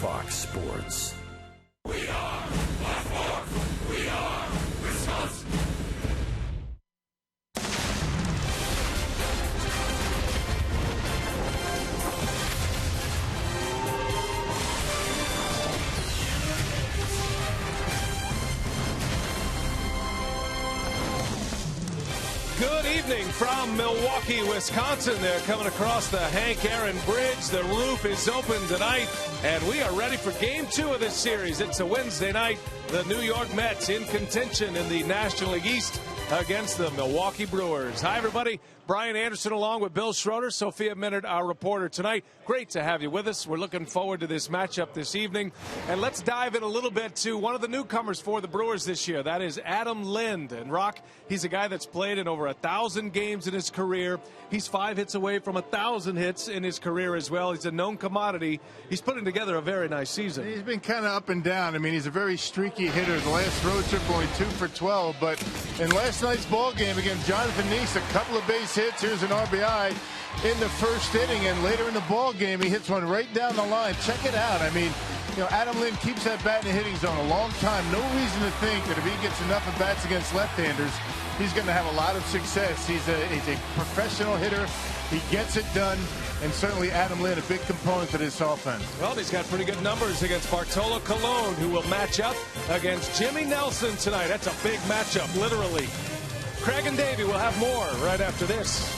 Fox Sports. We are Baltimore. We are Wisconsin. Good evening from Milwaukee, Wisconsin. They're coming across the Hank Aaron Bridge. The roof is open tonight, and we are ready for Game 2 of this series. It's a Wednesday night. The New York Mets in contention in the National League East against the Milwaukee Brewers. Hi, everybody. Brian Anderson along with Bill Schroeder, Sophia Minard, our reporter tonight. Great to have you with us. We're looking forward to this matchup this evening. And let's dive in a little bit to one of the newcomers for the Brewers this year. That is Adam Lind. And Rock, he's a guy that's played in over 1,000 games in his career. He's 5 hits away from 1,000 hits in his career as well. He's a known commodity. He's putting together a very nice season. He's been kind of up and down. I mean, he's a very streaky hitter. The last road trip only 2 for 12. But in last night's ball game against Jonathan Neese, a couple of base hits. Here's an RBI in the first inning, and later in the ball game, he hits one right down the line. Check it out. I mean, you know, Adam Lind keeps that bat in the hitting zone a long time. No reason to think that if he gets enough at bats against left-handers, he's going to have a lot of success. He's a professional hitter. He gets it done, and certainly Adam Lind, a big component to this offense. Well, he's got pretty good numbers against Bartolo Colon, who will match up against Jimmy Nelson tonight. That's a big matchup, literally. Craig and Davey will have more right after this.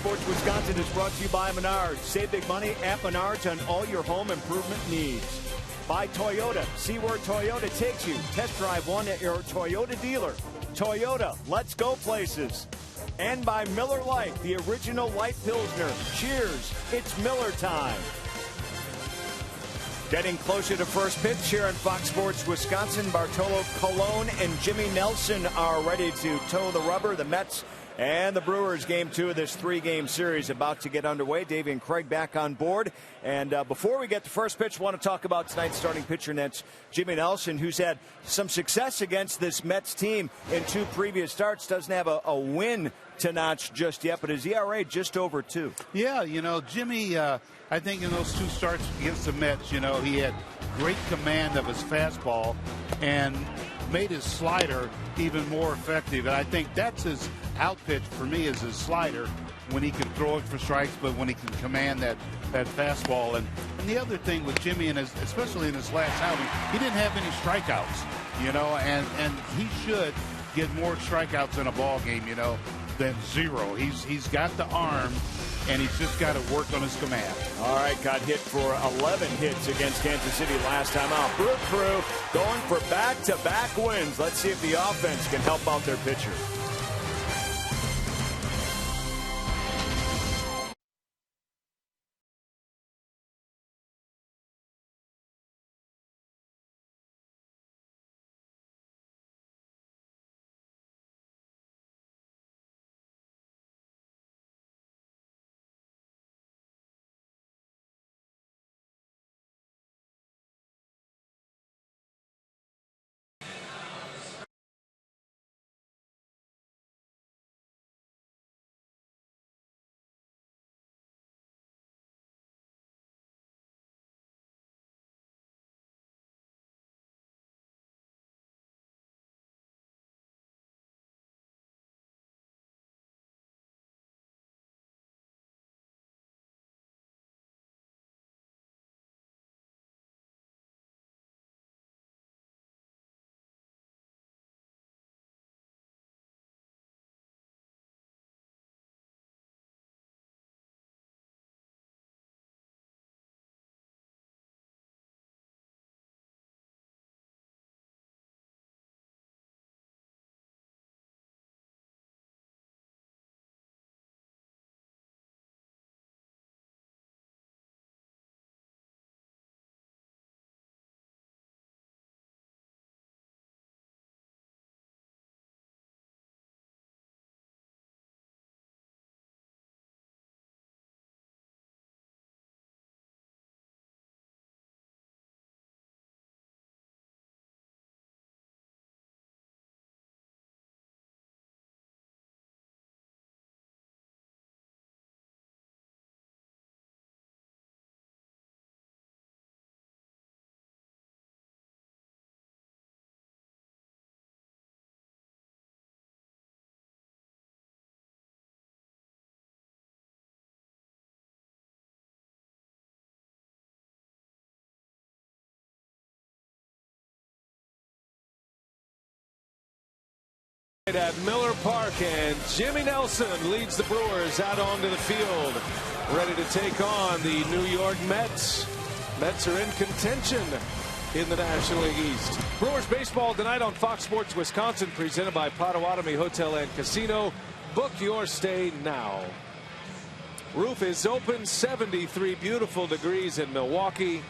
Sports Wisconsin is brought to you by Menards. Save big money at Menards on all your home improvement needs. By Toyota. See where Toyota takes you. Test drive one at your Toyota dealer. Toyota, let's go places. And by Miller Lite, the original light Pilsner. Cheers, it's Miller time. Getting closer to first pitch here on Fox Sports Wisconsin. Bartolo Colon and Jimmy Nelson are ready to toe the rubber. The Mets And the Brewers game 2 of this 3-game series about to get underway. Davey and Craig back on board. And before we get to first pitch, I want to talk about tonight's starting pitcher Nets, Jimmy Nelson, who's had some success against this Mets team in 2 previous starts. Doesn't have a win to notch just yet, but his ERA just over 2. Yeah, Jimmy, I think in those 2 starts against the Mets, he had great command of his fastball and made his slider even more effective. And I think that's his out pitch for me, is his slider, when he can throw it for strikes, but when he can command that fastball. And the other thing with Jimmy, and especially in his last outing, he didn't have any strikeouts, and he should get more strikeouts in a ball game, than 0. He's got the arm, and he's just got to work on his command. All right, got hit for 11 hits against Kansas City last time out. Brew Crew going for back-to-back wins. Let's see if the offense can help out their pitcher. At Miller Park, and Jimmy Nelson leads the Brewers out onto the field, ready to take on the New York Mets. Mets are in contention in the National League East. Brewers baseball tonight on Fox Sports Wisconsin, presented by Potawatomi Hotel and Casino. Book your stay now. Roof is open, 73 beautiful degrees in Milwaukee.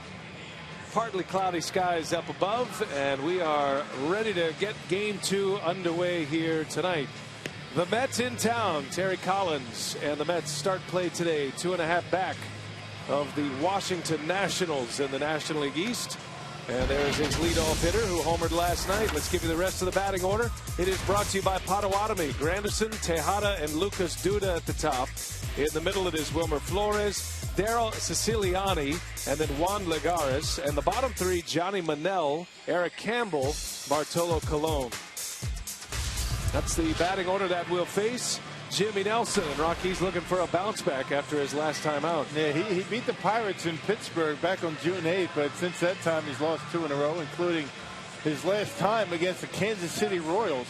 Partly cloudy skies up above, and we are ready to get game 2 underway here tonight. The Mets in town. Terry Collins and the Mets start play today, 2.5 back of the Washington Nationals in the National League East. And there's his leadoff hitter who homered last night. Let's give you the rest of the batting order. It is brought to you by Potawatomi. Granderson, Tejada, and Lucas Duda at the top. In the middle, it is Wilmer Flores, Daryl Siciliani, and then Juan Lagares. And the bottom 3, Johnny Manel, Eric Campbell, Bartolo Colon. That's the batting order that will face Jimmy Nelson. And Rockies looking for a bounce back after his last time out. Yeah, he beat the Pirates in Pittsburgh back on June 8th, but since that time he's lost 2 in a row, including his last time against the Kansas City Royals.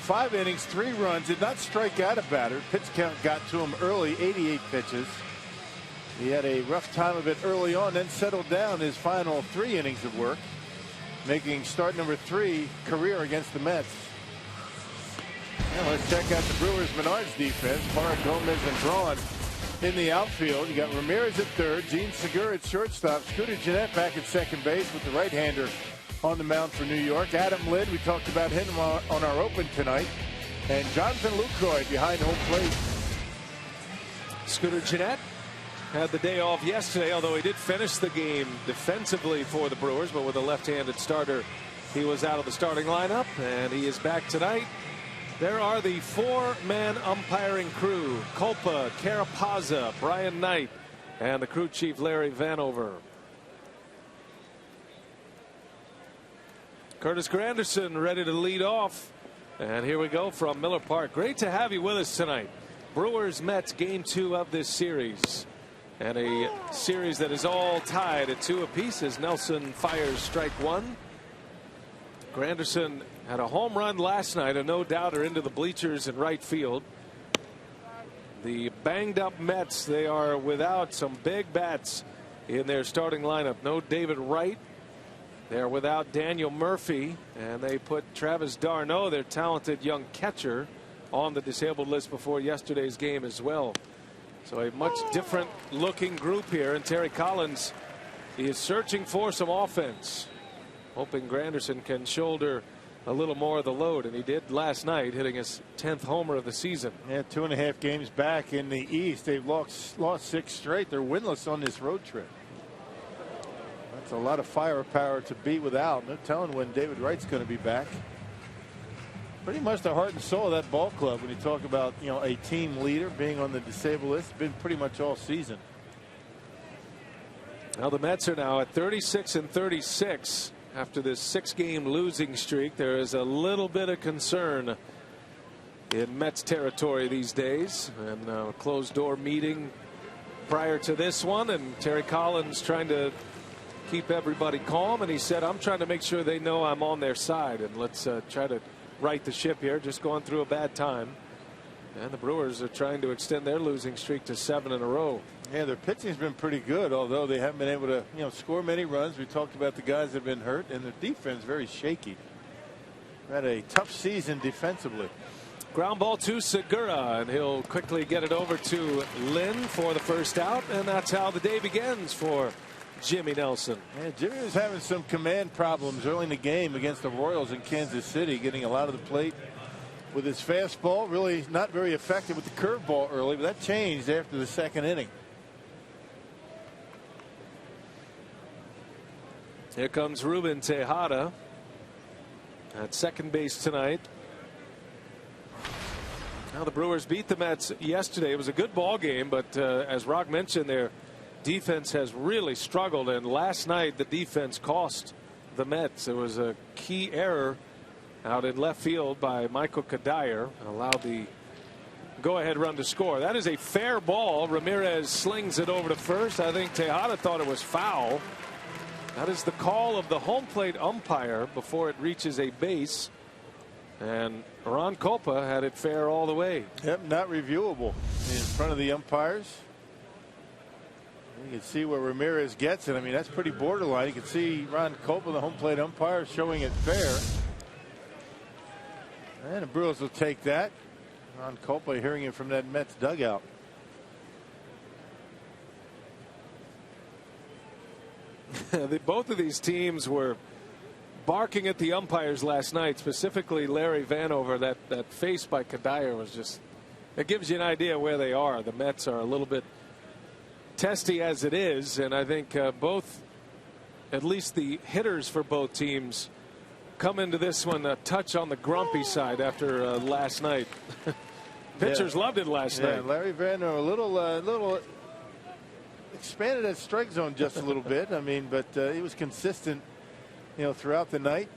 5 innings, 3 runs, did not strike out a batter. Pitch count got to him early, 88 pitches. He had a rough time of it early on, then settled down his final 3 innings of work, making start number 3 career against the Mets. Now let's check out the Brewers Menards defense. Parra, Gomez, and Braun in the outfield. You got Ramirez at third, Gene Segura at shortstop, Scooter Gennett back at second base with the right-hander on the mound for New York. Adam Lind, we talked about him on our open tonight. And Jonathan Lucroy behind home plate. Scooter Gennett had the day off yesterday, although he did finish the game defensively for the Brewers, but with a left-handed starter, he was out of the starting lineup, and he is back tonight. There are the four-man umpiring crew: Culpa, Carapazza, Brian Knight, and the crew chief Larry Vanover. Curtis Granderson ready to lead off, and here we go from Miller Park. Great to have you with us tonight. Brewers Mets game 2 of this series, and a series that is all tied at 2 apiece as Nelson fires strike 1. Granderson had a home run last night, a no-doubter into the bleachers in right field. The banged up Mets, they are without some big bats in their starting lineup. No David Wright. They're without Daniel Murphy, and they put Travis d'Arnaud, their talented young catcher, on the disabled list before yesterday's game as well. So a much different looking group here, and Terry Collins is searching for some offense, hoping Granderson can shoulder a little more of the load, and he did last night, hitting his 10th homer of the season. Yeah, 2.5 games back in the East. They've lost 6 straight. They're winless on this road trip. That's a lot of firepower to be without. No telling when David Wright's going to be back. Pretty much the heart and soul of that ball club when you talk about, a team leader being on the disabled list. Been pretty much all season. Now the Mets are now at 36-36 after this 6-game losing streak. There is a little bit of concern in Mets territory these days, and a closed door meeting prior to this one, and Terry Collins trying to keep everybody calm, and he said, I'm trying to make sure they know I'm on their side, and let's try to right the ship here. Just going through a bad time, and the Brewers are trying to extend their losing streak to 7 in a row. Yeah, their pitching's been pretty good, although they haven't been able to score many runs. We talked about the guys that have been hurt, and their defense very shaky. Had a tough season defensively. Ground ball to Segura, and he'll quickly get it over to Lynn for the first out, and that's how the day begins for Jimmy Nelson. Yeah, Jimmy was having some command problems early in the game against the Royals in Kansas City, getting a lot of the plate with his fastball. Really not very effective with the curveball early, but that changed after the 2nd inning. Here comes Ruben Tejada at second base tonight. Now the Brewers beat the Mets yesterday. It was a good ball game, but as Rock mentioned, their defense has really struggled, and last night the defense cost the Mets. There was a key error out in left field by Michael Kadire, allowed the go-ahead run to score. That is a fair ball. Ramirez slings it over to first. I think Tejada thought it was foul. That is the call of the home plate umpire before it reaches a base, and Ron Culpa had it fair all the way. Yep, not reviewable in front of the umpires. You can see where Ramirez gets it. I mean, that's pretty borderline. You can see Ron Culpa, the home plate umpire, showing it fair. And the Brewers will take that. Ron Culpa hearing it from that Mets dugout. Both of these teams were barking at the umpires last night, specifically Larry Vanover. That face by Kadire was just, it gives you an idea where they are. The Mets are a little bit testy as it is, and I think both, at least the hitters for both teams, come into this one a touch on the grumpy side after last night. Pitchers loved it last night. Larry Vanover a little expanded that strike zone just a little bit. I mean, but he was consistent, throughout the night.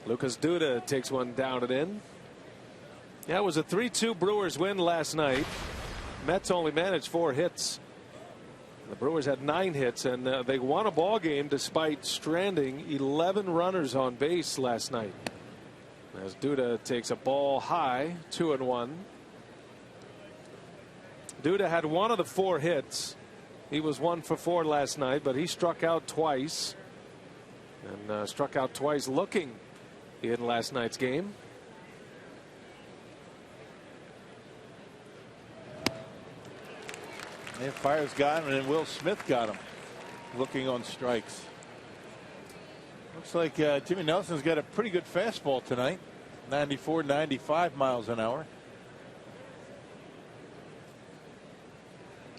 Lucas Duda takes one down and in. Yeah, it was a 3-2 Brewers win last night. Mets only managed 4 hits. The Brewers had 9 hits, and they won a ball game despite stranding 11 runners on base last night. As Duda takes a ball high, 2-1. Duda had 1 of the 4 hits. He was 1 for 4 last night, but he struck out twice, and struck out twice looking in last night's game. And Fiers got him, and then Will Smith got him looking on strikes. Looks like Jimmy Nelson's got a pretty good fastball tonight. 94, 95 miles an hour.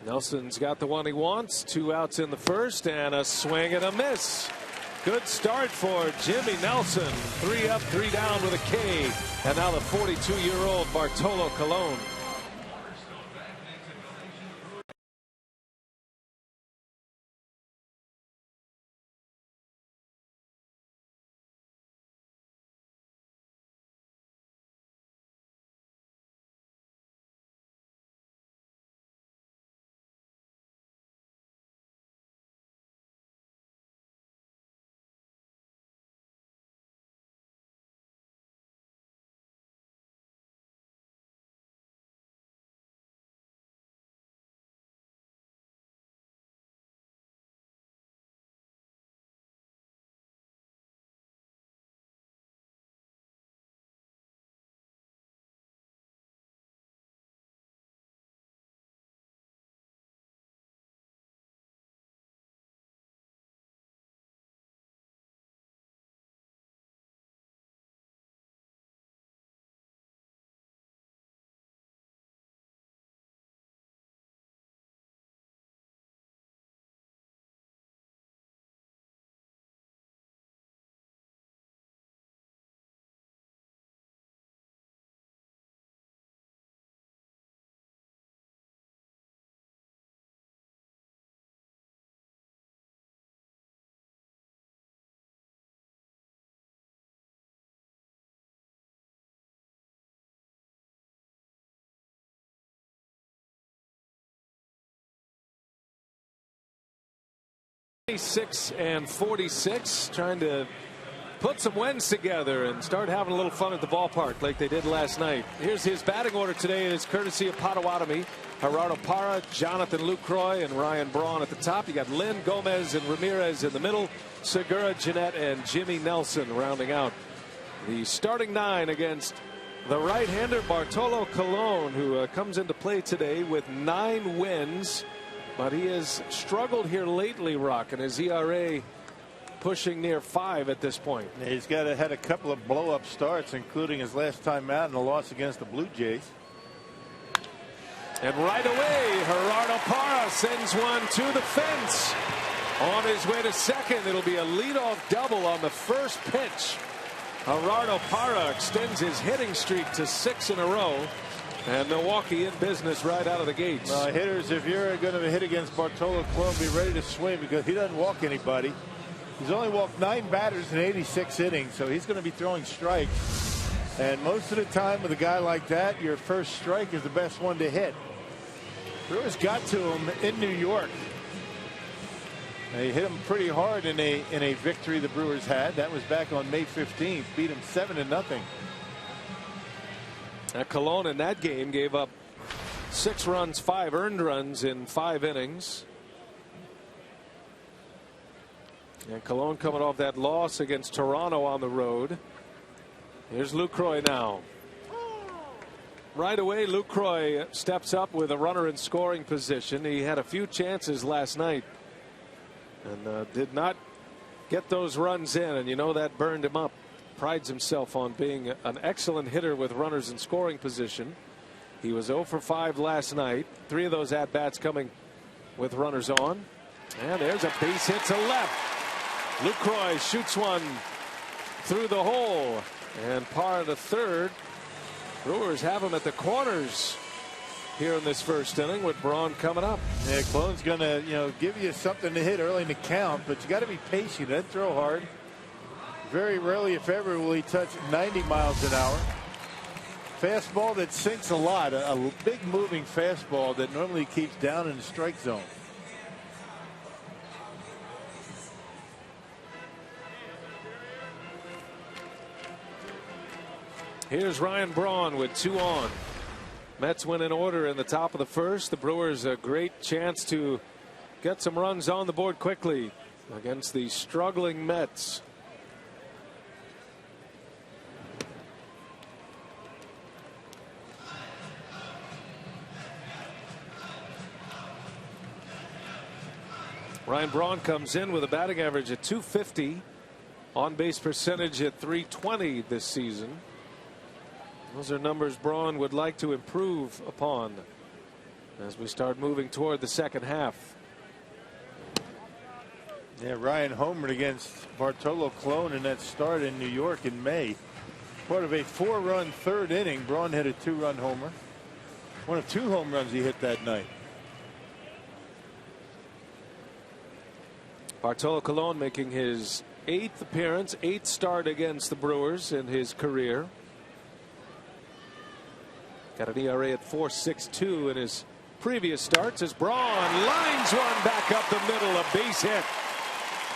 Nelson's got the one he wants. 2 outs in the first and a swing and a miss. Good start for Jimmy Nelson. 3 up, 3 down with a K. And now the 42-year-old Bartolo Colon. And 46, trying to put some wins together and start having a little fun at the ballpark like they did last night. Here's his batting order today. It's courtesy of Potawatomi. Gerardo Parra, Jonathan Lucroy, and Ryan Braun at the top. You got Lynn, Gomez, and Ramirez in the middle. Segura, Jeanette, and Jimmy Nelson rounding out the starting 9 against the right-hander Bartolo Colon, who comes into play today with 9 wins. But he has struggled here lately, Rock, and his ERA pushing near 5 at this point. He's had a couple of blow-up starts, including his last time out in the loss against the Blue Jays. And right away, Gerardo Parra sends one to the fence. On his way to second, it'll be a leadoff double on the first pitch. Gerardo Parra extends his hitting streak to 6 in a row. And Milwaukee in business right out of the gates. Hitters, if you're going to hit against Bartolo Colon, be ready to swing because he doesn't walk anybody. He's only walked 9 batters in 86 innings, so he's going to be throwing strikes. And most of the time with a guy like that, your first strike is the best one to hit. Brewers got to him in New York. They hit him pretty hard in a victory the Brewers had. That was back on May 15th. Beat him 7-0. Colon in that game gave up 6 runs, 5 earned runs in 5 innings. And Colon coming off that loss against Toronto on the road. Here's Lucroy now. Right away, Lucroy steps up with a runner in scoring position. He had a few chances last night and did not get those runs in, and you know that burned him up. Prides himself on being an excellent hitter with runners in scoring position. He was 0 for 5 last night. 3 of those at-bats coming with runners on. And there's a base hit to left. Lucroy shoots one through the hole. And Parra to third. Brewers have him at the corners here in this first inning with Braun coming up. Yeah, Colon's going to give you something to hit early in the count, but you got to be patient. Don't throw hard. Very rarely, if ever, will he touch 90 miles an hour. Fastball that sinks a lot. A big moving fastball that normally keeps down in the strike zone. Here's Ryan Braun with 2 on. Mets win in order in the top of the first. The Brewers a great chance to get some runs on the board quickly against the struggling Mets. Ryan Braun comes in with a batting average at 250, on base percentage at 320 this season. Those are numbers Braun would like to improve upon as we start moving toward the second half. Yeah, Ryan homered against Bartolo Colon in that start in New York in May. Part of a 4-run third inning. Braun hit a 2-run homer. One of 2 home runs he hit that night. Bartolo Colon making his 8th appearance, 8th start against the Brewers in his career. Got an ERA at 4.62 in his previous starts as Braun lines one back up the middle, a base hit.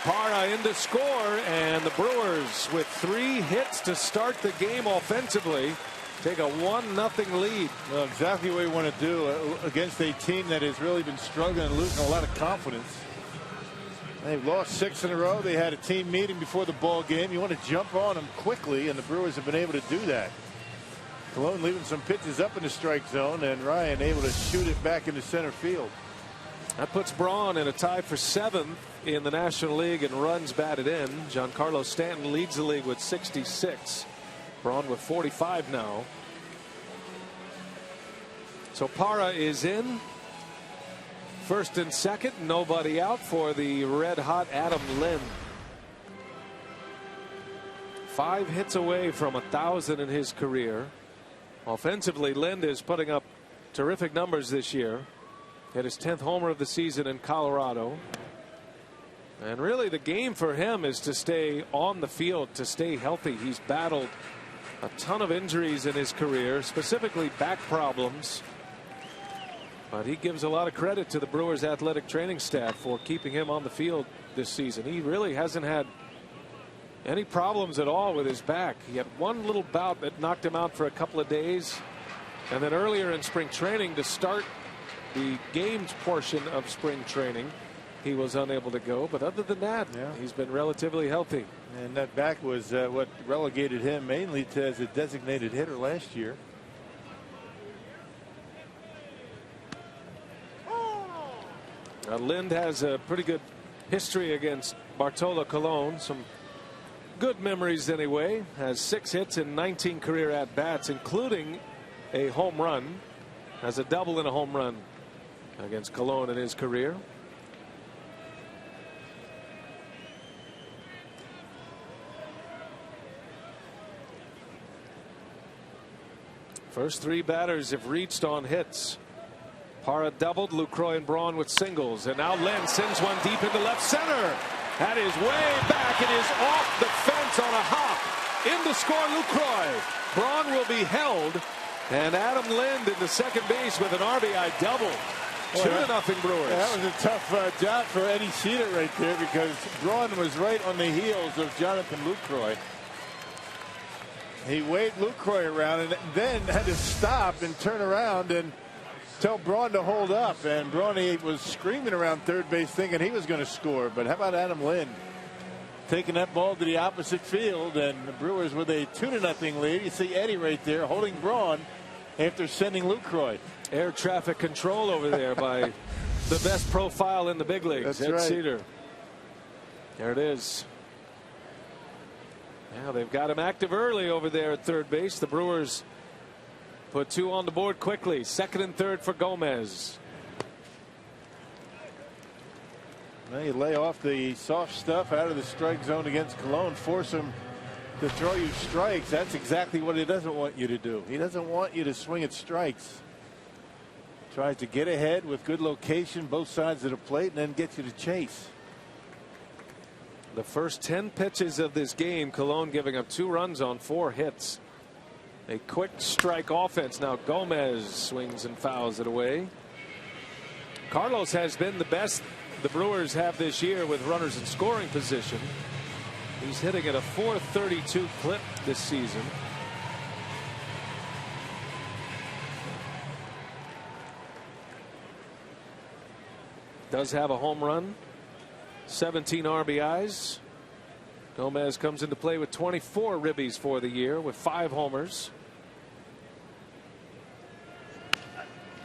Parra in to score, and the Brewers with 3 hits to start the game offensively take a 1-0 lead. Well, exactly what you want to do against a team that has really been struggling and losing a lot of confidence. They've lost 6 in a row. They had a team meeting before the ball game. You want to jump on them quickly, and the Brewers have been able to do that. Colon leaving some pitches up in the strike zone, and Ryan able to shoot it back into center field. That puts Braun in a tie for 7th in the National League in runs batted in. Giancarlo Stanton leads the league with 66. Braun with 45 now. So Parra is in. First and second, nobody out for the red-hot Adam Lind. 5 hits away from 1,000 in his career. Offensively, Lind is putting up terrific numbers this year. Hit his 10th homer of the season in Colorado. And really the game for him is to stay on the field, to stay healthy. He's battled a ton of injuries in his career, specifically back problems. But he gives a lot of credit to the Brewers athletic training staff for keeping him on the field this season. He really hasn't had any problems at all with his back. He had one little bout that knocked him out for a couple of days. And then earlier in spring training, to start the games portion of spring training, he was unable to go. But other than that, he's been relatively healthy. And that back was what relegated him mainly to as a designated hitter last year. Lind has a pretty good history against Bartolo Colon. Some good memories anyway. Has 6 hits in 19 career at-bats, including a home run. Has a double and a home run against Colon in his career. First 3 batters have reached on hits. Parra doubled, Lucroy and Braun with singles, and now Lind sends one deep into left center. That is way back. It is off the fence on a hop. In to score Lucroy. Braun will be held, and Adam Lind into second base with an RBI double. 2-0 Brewers. That was a tough job for Eddie Sheeter right there, because Braun was right on the heels of Jonathan Lucroy. He waved Lucroy around and then had to stop and turn around and tell Braun to hold up, and Braun was screaming around third base thinking he was going to score. But how about Adam Lind taking that ball to the opposite field, and the Brewers with a 2-0 lead. You see Eddie right there holding Braun after sending Lucroy. Air traffic control over there by the best profile in the big leagues. That's right. Cedar. There it is. Now they've got him active early over there at third base. The Brewers put 2 on the board quickly. Second and third for Gomez. Now you lay off the soft stuff out of the strike zone against Colon, force him to throw you strikes. That's exactly what he doesn't want you to do. He doesn't want you to swing at strikes. Tries to get ahead with good location both sides of the plate and then get you to chase. The first 10 pitches of this game, Colon giving up 2 runs on 4 hits. A quick strike offense. Now Gomez swings and fouls it away. Carlos has been the best the Brewers have this year with runners in scoring position. He's hitting at a .432 clip this season. Does have a home run, 17 RBIs. Gomez comes into play with 24 ribbies for the year with 5 homers.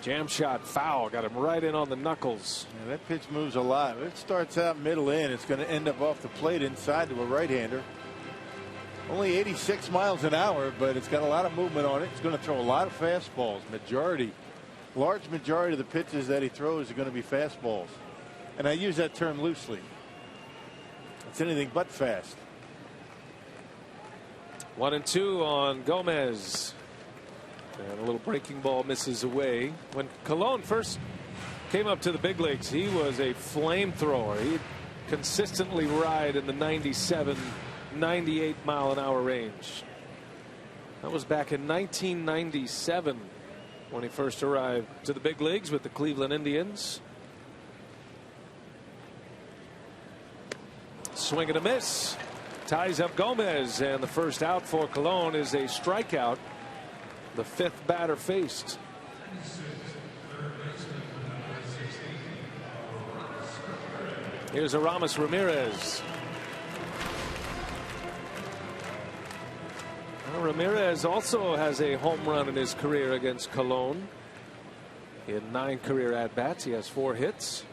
Jam shot foul, got him right in on the knuckles. Yeah, that pitch moves a lot. It starts out middle in. It's going to end up off the plate inside to a right-hander. Only 86 miles an hour, but it's got a lot of movement on it. It's going to throw a lot of fastballs. Large majority of the pitches that he throws are going to be fastballs. And I use that term loosely. It's anything but fast. 1-2 on Gomez. And a little breaking ball misses away. When Colon first came up to the big leagues, he was a flamethrower. He'd consistently ride in the 97, 98 mile an hour range. That was back in 1997 when he first arrived to the big leagues with the Cleveland Indians. Swing and a miss. Ties up Gomez, and the first out for Colon is a strikeout. The fifth batter faced. Here's Aramis Ramirez. Well, Ramirez also has a home run in his career against Colon. In 9 career at-bats, he has 4 hits.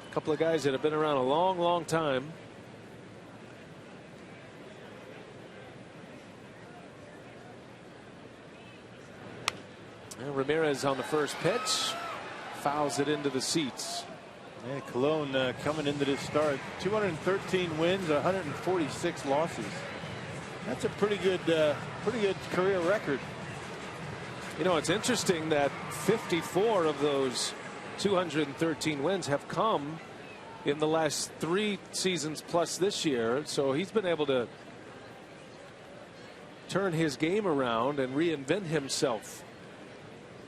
A couple of guys that have been around a long time. And Ramirez on the first pitch fouls it into the seats. Yeah, Colon coming into this start, 213 wins, 146 losses. That's a pretty good career record. You know, it's interesting that 54 of those 213 wins have come in the last 3 seasons plus this year. So he's been able to turn his game around and reinvent himself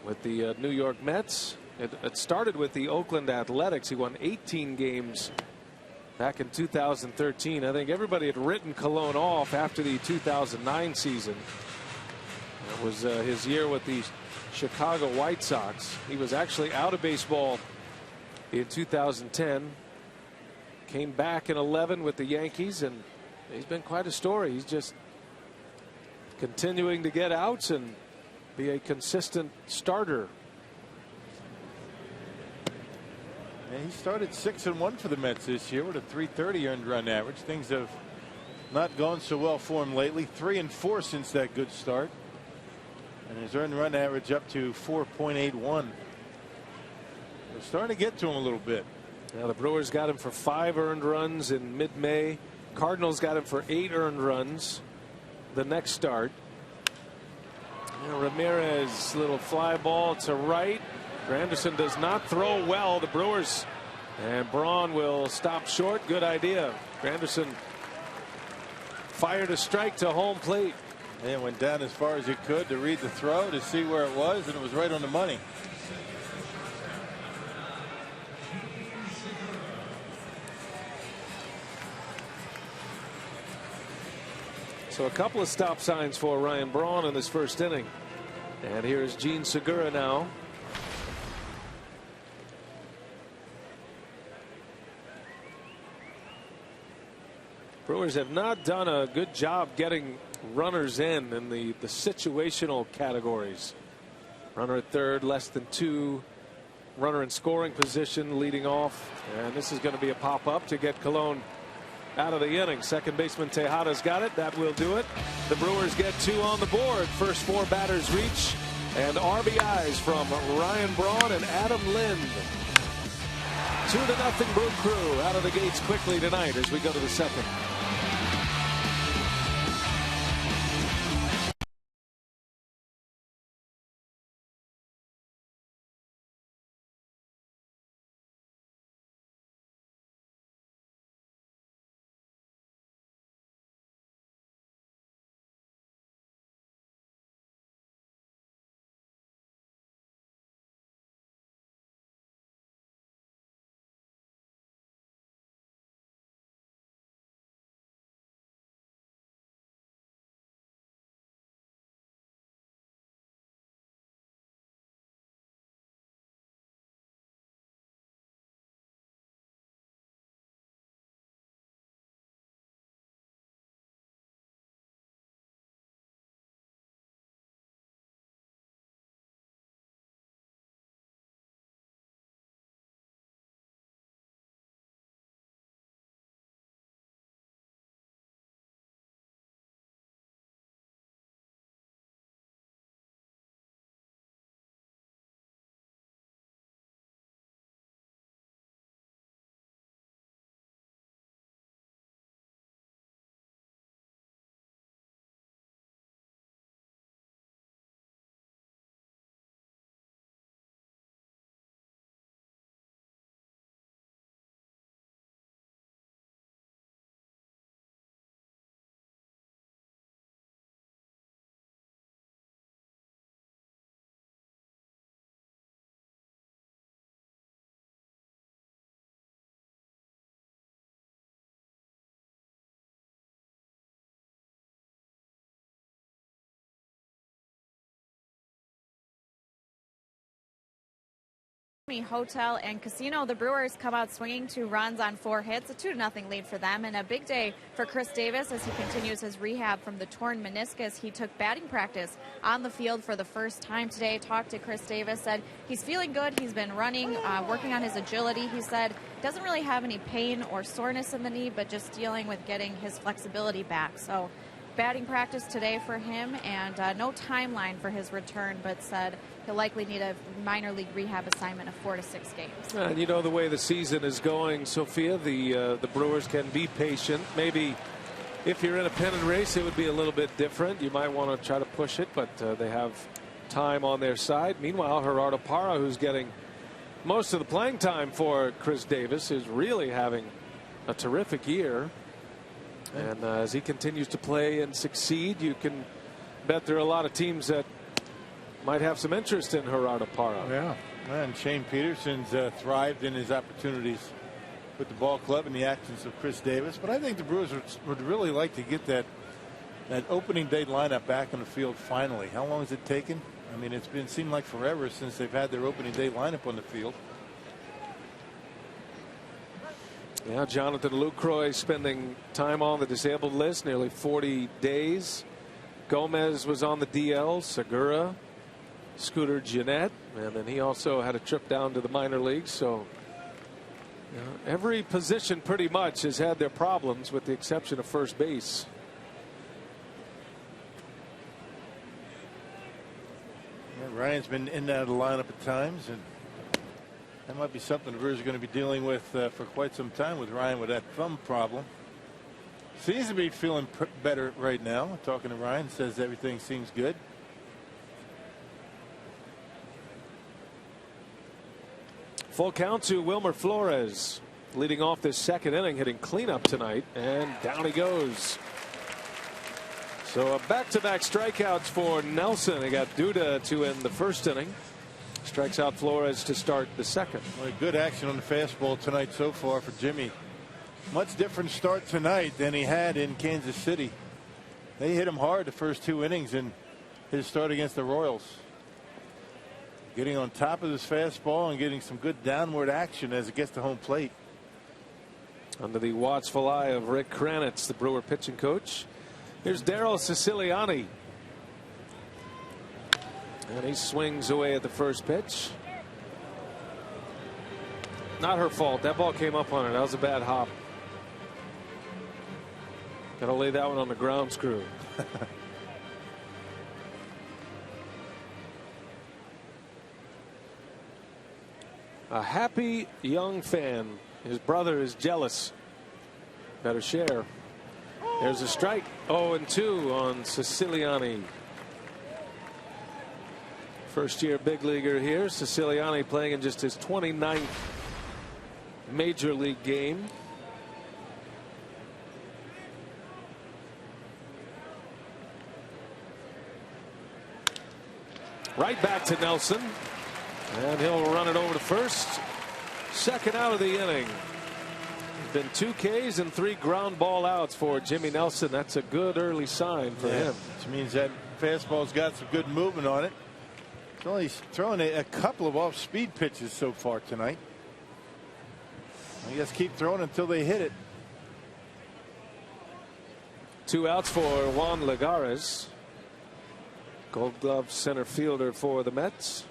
with the New York Mets. It started with the Oakland Athletics. He won 18 games back in 2013. I think everybody had written Colon off after the 2009 season. That was his year with the Chicago White Sox. He was actually out of baseball in 2010. Came back in 11 with the Yankees, and he's been quite a story. He's just continuing to get outs and be a consistent starter. And he started 6-1 for the Mets this year with a .330 earned run average. Things have not gone so well for him lately. 3-4 since that good start. And his earned run average up to 4.81. We're starting to get to him a little bit. Now the Brewers got him for 5 earned runs in mid-May. Cardinals got him for 8 earned runs the next start. Ramirez, little fly ball to right. Granderson does not throw well. The Brewers, and Braun will stop short. Good idea. Granderson fired a strike to home plate. And went down as far as he could to read the throw to see where it was, and it was right on the money. So a couple of stop signs for Ryan Braun in this first inning. And here's Gene Segura now. Brewers have not done a good job getting runners in the situational categories. Runner at third, less than 2. Runner in scoring position, leading off. And this is going to be a pop-up to get Colon out of the inning. Second baseman Tejada's got it. That will do it. The Brewers get 2 on the board. First 4 batters reach. And RBIs from Ryan Braun and Adam Lind. 2-0 Brew Crew out of the gates quickly tonight as we go to the second. Hotel and Casino. The Brewers come out swinging 2 runs on 4 hits, a 2-0 lead for them, and a big day for Chris Davis as he continues his rehab from the torn meniscus. He took batting practice on the field for the first time today. Talked to Chris Davis, said he's feeling good. He's been running, working on his agility. He said doesn't really have any pain or soreness in the knee, but just dealing with getting his flexibility back. So batting practice today for him, and no timeline for his return, but said he'll likely need a minor league rehab assignment of 4 to 6 games. And you know the way the season is going, Sophia, the Brewers can be patient. Maybe if you're in a pennant race, it would be a little bit different. You might want to try to push it, but they have time on their side. Meanwhile, Gerardo Parra, who's getting most of the playing time for Chris Davis, is really having a terrific year. And as he continues to play and succeed, you can bet there are a lot of teams that might have some interest in Gerardo Parra. Yeah, and Shane Peterson's thrived in his opportunities with the ball club and the actions of Chris Davis. But I think the Brewers would really like to get that opening day lineup back on the field finally. How long has it taken? I mean, it's seemed like forever since they've had their opening day lineup on the field. Yeah, Jonathan Lucroy spending time on the disabled list, nearly 40 days. Gomez was on the DL, Segura, Scooter Gennett, and then he also had a trip down to the minor leagues. So every position pretty much has had their problems with the exception of first base. Yeah, Ryan's been in and out of the lineup at times, and that might be something the Brewers are going to be dealing with for quite some time with Ryan with that thumb problem. Seems to be feeling better right now. Talking to Ryan, says everything seems good. Full count to Wilmer Flores, leading off this second inning, hitting cleanup tonight, and down he goes. So back-to-back strikeouts for Nelson. He got Duda to end the first inning. Strikes out Flores to start the second. Well, good action on the fastball tonight so far for Jimmy. Much different start tonight than he had in Kansas City. They hit him hard the first 2 innings in his start against the Royals. Getting on top of his fastball and getting some good downward action as it gets to home plate. Under the watchful eye of Rick Kranitz, the Brewer pitching coach. Here's Daryl Siciliani. And he swings away at the first pitch. Not her fault. That ball came up on her. That was a bad hop. Got to lay that one on the ground screw. A happy young fan. His brother is jealous. Better share. There's a strike. 0-2 on Siciliani. First year big leaguer here. Siciliani playing in just his 29th major league game. Right back to Nelson. And he'll run it over to first. Second out of the inning. Been 2 Ks and 3 ground ball outs for Jimmy Nelson. That's a good early sign for him. Which means that fastball's got some good movement on it. He's only throwing a couple of off-speed pitches so far tonight. I guess keep throwing until they hit it. 2 outs for Juan Lagares. Gold Glove center fielder for the Mets.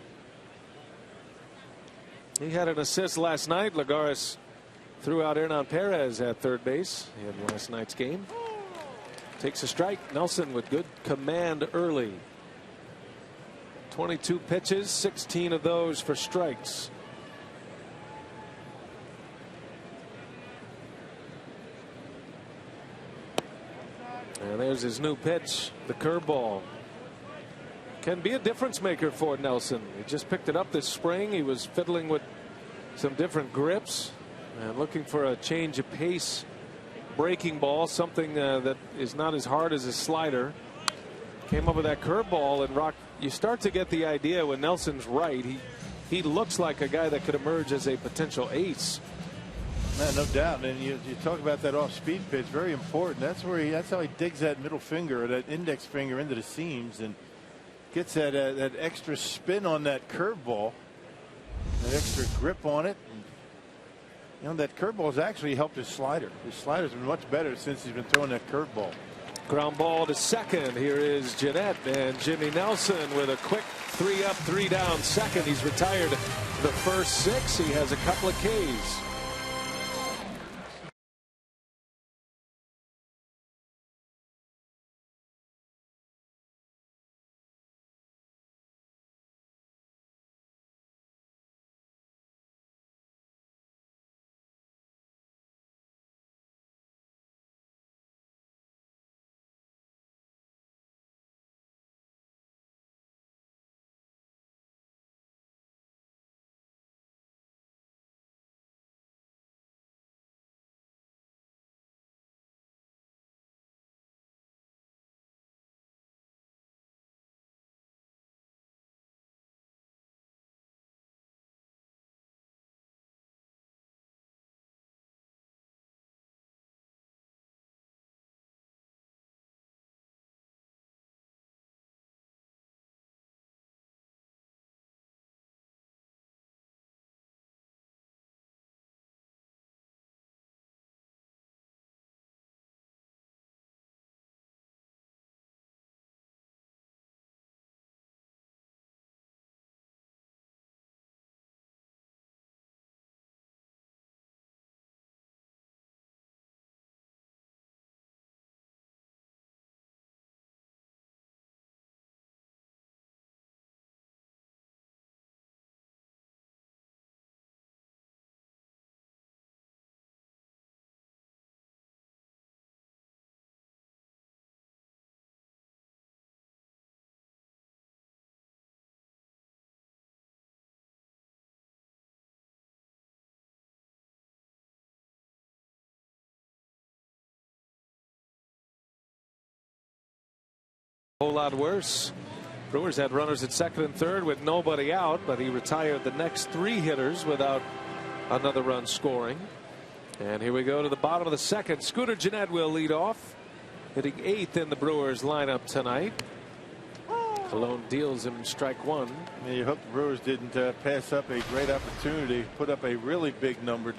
He had an assist last night. Lagares threw out Hernan Perez at third base in last night's game. Takes a strike. Nelson with good command early. 22 pitches, 16 of those for strikes. And there's his new pitch, the curveball. Can be a difference maker for Nelson. He just picked it up this spring. He was fiddling with some different grips and looking for a change of pace breaking ball, something that is not as hard as a slider. Came up with that curveball, and Rock, you start to get the idea when Nelson's right. He looks like a guy that could emerge as a potential ace. Man, no doubt. And you talk about that off-speed pitch, very important. That's how he digs that middle finger or that index finger into the seams and gets that extra spin on that curveball. An extra grip on it. You know, that curveball has actually helped his slider. His slider's been much better since he's been throwing that curveball. Ground ball to second. Here is Jeanette, and Jimmy Nelson with a quick 3 up, 3 down second. He's retired the first 6. He has a couple of Ks. Whole lot worse. Brewers had runners at second and third with nobody out, but he retired the next 3 hitters without another run scoring. And here we go to the bottom of the second. Scooter Gennett will lead off, hitting 8th in the Brewers lineup tonight. Cologne deals him strike 1. Yeah, you hope the Brewers didn't pass up a great opportunity, put up a really big number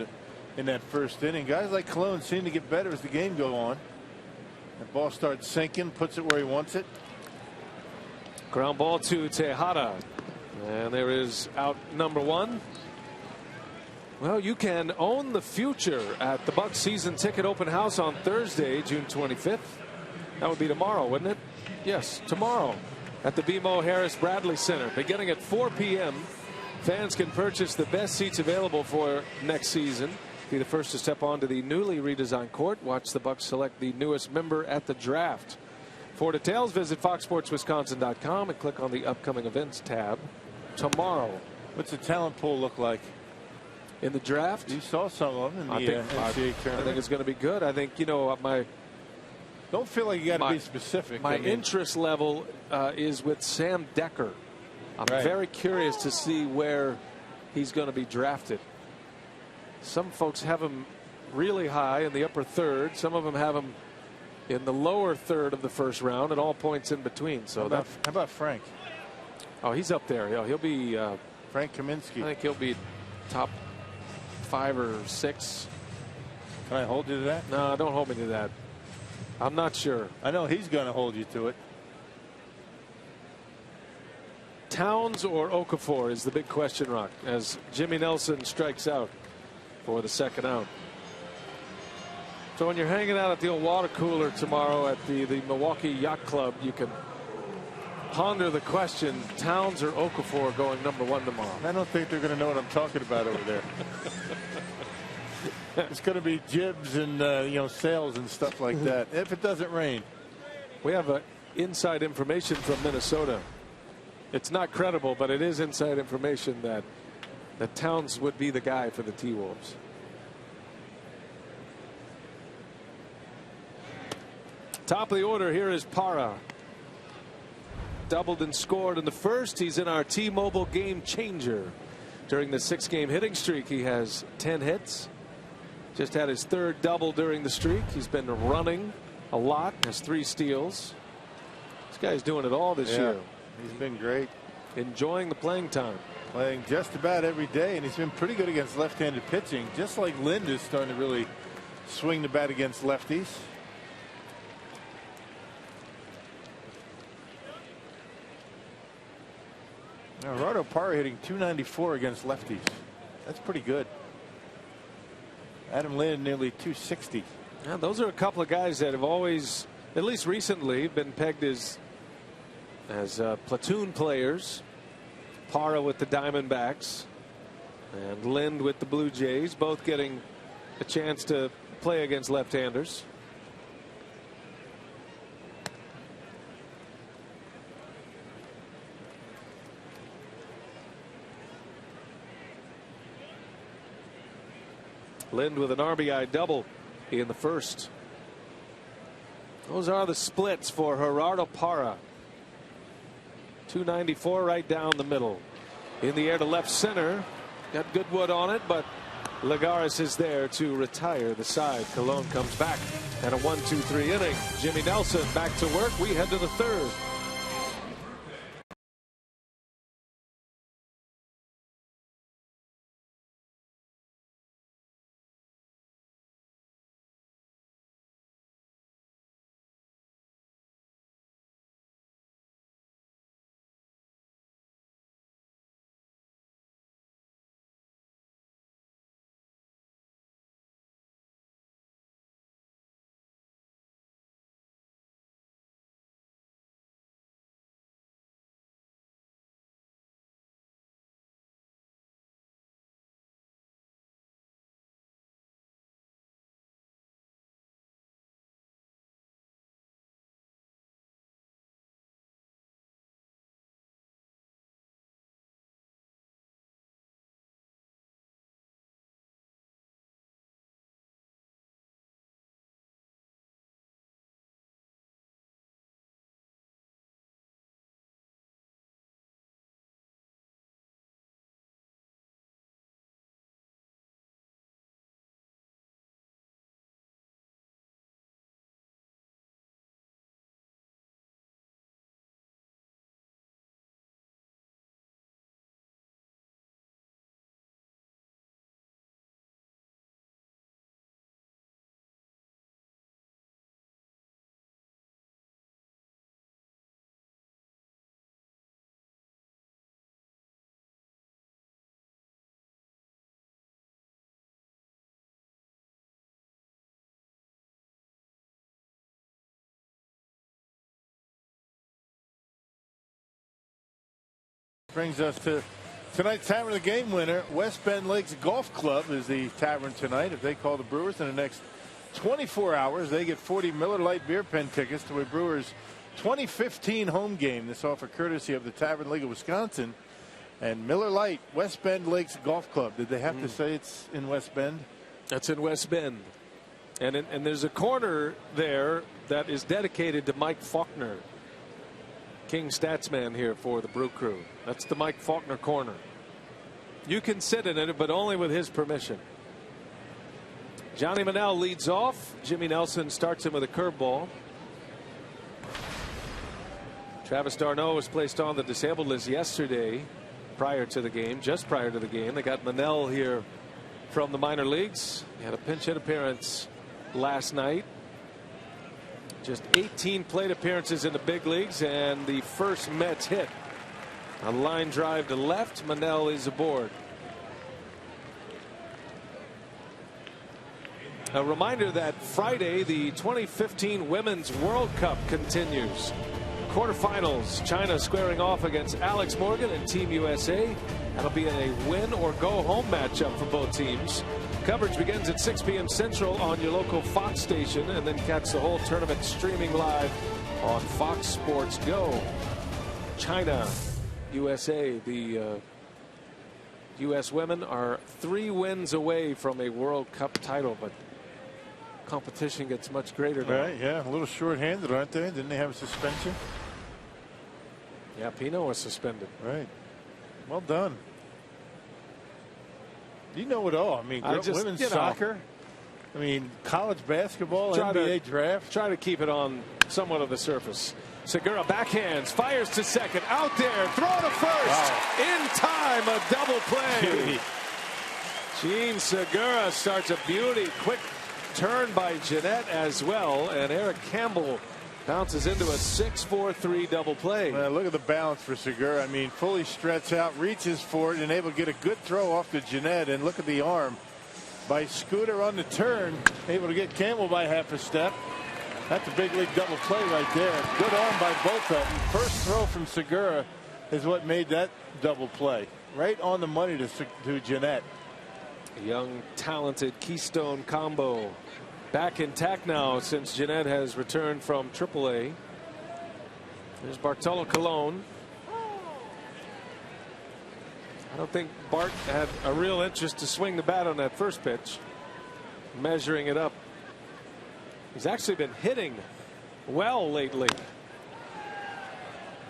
in that first inning. Guys like Cologne seem to get better as the game goes on. The ball starts sinking, puts it where he wants it. Ground ball to Tejada, and there is out number 1. Well, you can own the future at the Bucs season ticket open house on Thursday, June 25th. That would be tomorrow, wouldn't it? Yes, tomorrow at the BMO Harris Bradley Center. Beginning at 4 p.m., fans can purchase the best seats available for next season. Be the first to step onto the newly redesigned court. Watch the Bucs select the newest member at the draft. For details, visit foxsportswisconsin.com and click on the upcoming events tab. Tomorrow. What's the talent pool look like in the draft? You saw some of them in the NCAA tournament. I think it's going to be good. I think, you know, don't feel like you got to be specific. My interest level is with Sam Decker. I'm very curious to see where he's going to be drafted. Some folks have him really high in the upper third. Some of them have him in the lower third of the first round, and all points in between. So how about Frank? Oh, he's up there. Yeah, he'll be Frank Kaminsky. I think he'll be top 5 or 6. Can I hold you to that? No, don't hold me to that. I'm not sure. I know he's going to hold you to it. Towns or Okafor is the big question, Rock, as Jimmy Nelson strikes out for the second out. So when you're hanging out at the old water cooler tomorrow at the Milwaukee Yacht Club, you can ponder the question, Towns or Okafor going number 1 tomorrow. I don't think they're going to know what I'm talking about over there. It's going to be jibs and you know, sails and stuff like that if it doesn't rain. We have inside information from Minnesota. It's not credible, but it is inside information that Towns would be the guy for the T-Wolves. Top of the order, here is Parra. Doubled and scored in the first. He's in our T-Mobile game changer. During the 6-game hitting streak, he has 10 hits. Just had his 3rd double during the streak. He's been running a lot, has 3 steals. This guy's doing it all this year. He's been great. Enjoying the playing time. Playing just about every day, and he's been pretty good against left-handed pitching, just like Lind is starting to really swing the bat against lefties. Now, Gerardo Parra hitting .294 against lefties. That's pretty good. Adam Lind nearly .260. Yeah, those are a couple of guys that have always, at least recently, been pegged as platoon players. Parra with the Diamondbacks and Lind with the Blue Jays, both getting a chance to play against left-handers. Lind with an RBI double in the first. Those are the splits for Gerardo Parra. .294 right down the middle. In the air to left center. Got Goodwood on it, but Lagares is there to retire the side. Colon comes back and a 1-2-3 inning. Jimmy Nelson back to work. We head to the third. Brings us to tonight's Tavern of the Game winner. West Bend Lakes Golf Club is the tavern tonight. If they call the Brewers in the next 24 hours, they get 40 Miller Lite beer pen tickets to a Brewers 2015 home game. This offer courtesy of the Tavern League of Wisconsin and Miller Lite West Bend Lakes Golf Club. Did they have to say it's in West Bend? That's in West Bend. And there's a corner there that is dedicated to Mike Faulkner, King Statsman here for the Brew Crew. That's the Mike Faulkner corner. You can sit in it, but only with his permission. Johnny Manel leads off. Jimmy Nelson starts him with a curveball. Travis d'Arnaud was placed on the disabled list yesterday prior to the game, just prior to the game. They got Manel here from the minor leagues. He had a pinch hit appearance last night. Just 18 plate appearances in the big leagues, and the first Mets hit. A line drive to left. Manel is aboard. A reminder that Friday the 2015 Women's World Cup continues. Quarterfinals, China squaring off against Alex Morgan and Team USA. That'll be a win or go home matchup for both teams. Coverage begins at 6 p.m. Central on your local Fox station, and then catch the whole tournament streaming live on Fox Sports Go. China, USA, the U.S. women are 3 wins away from a World Cup title, but competition gets much greater now. Right, yeah, a little short-handed, aren't they? Didn't they have a suspension? Yeah, Pino was suspended. Right. Well done. You know it all. I mean, women's soccer. I mean, college basketball, NBA draft. Try to keep it on somewhat of the surface. Segura backhands, fires to second, out there, throw to first. In time, a double play. Gene Segura starts a beauty. Quick turn by Jeanette as well, and Eric Campbell bounces into a 6-4-3 double play. Look at the balance for Segura. I mean, fully stretched out, reaches for it, and able to get a good throw off to Jeanette. And look at the arm by Scooter on the turn, able to get Campbell by half a step. That's a big league double play right there. Good arm by both of them. First throw from Segura is what made that double play. Right on the money to Jeanette. A young, talented Keystone combo. Back intact now since Jeanette has returned from AAA. There's Bartolo Colon. I don't think Bart had a real interest to swing the bat on that first pitch. Measuring it up. He's actually been hitting well lately.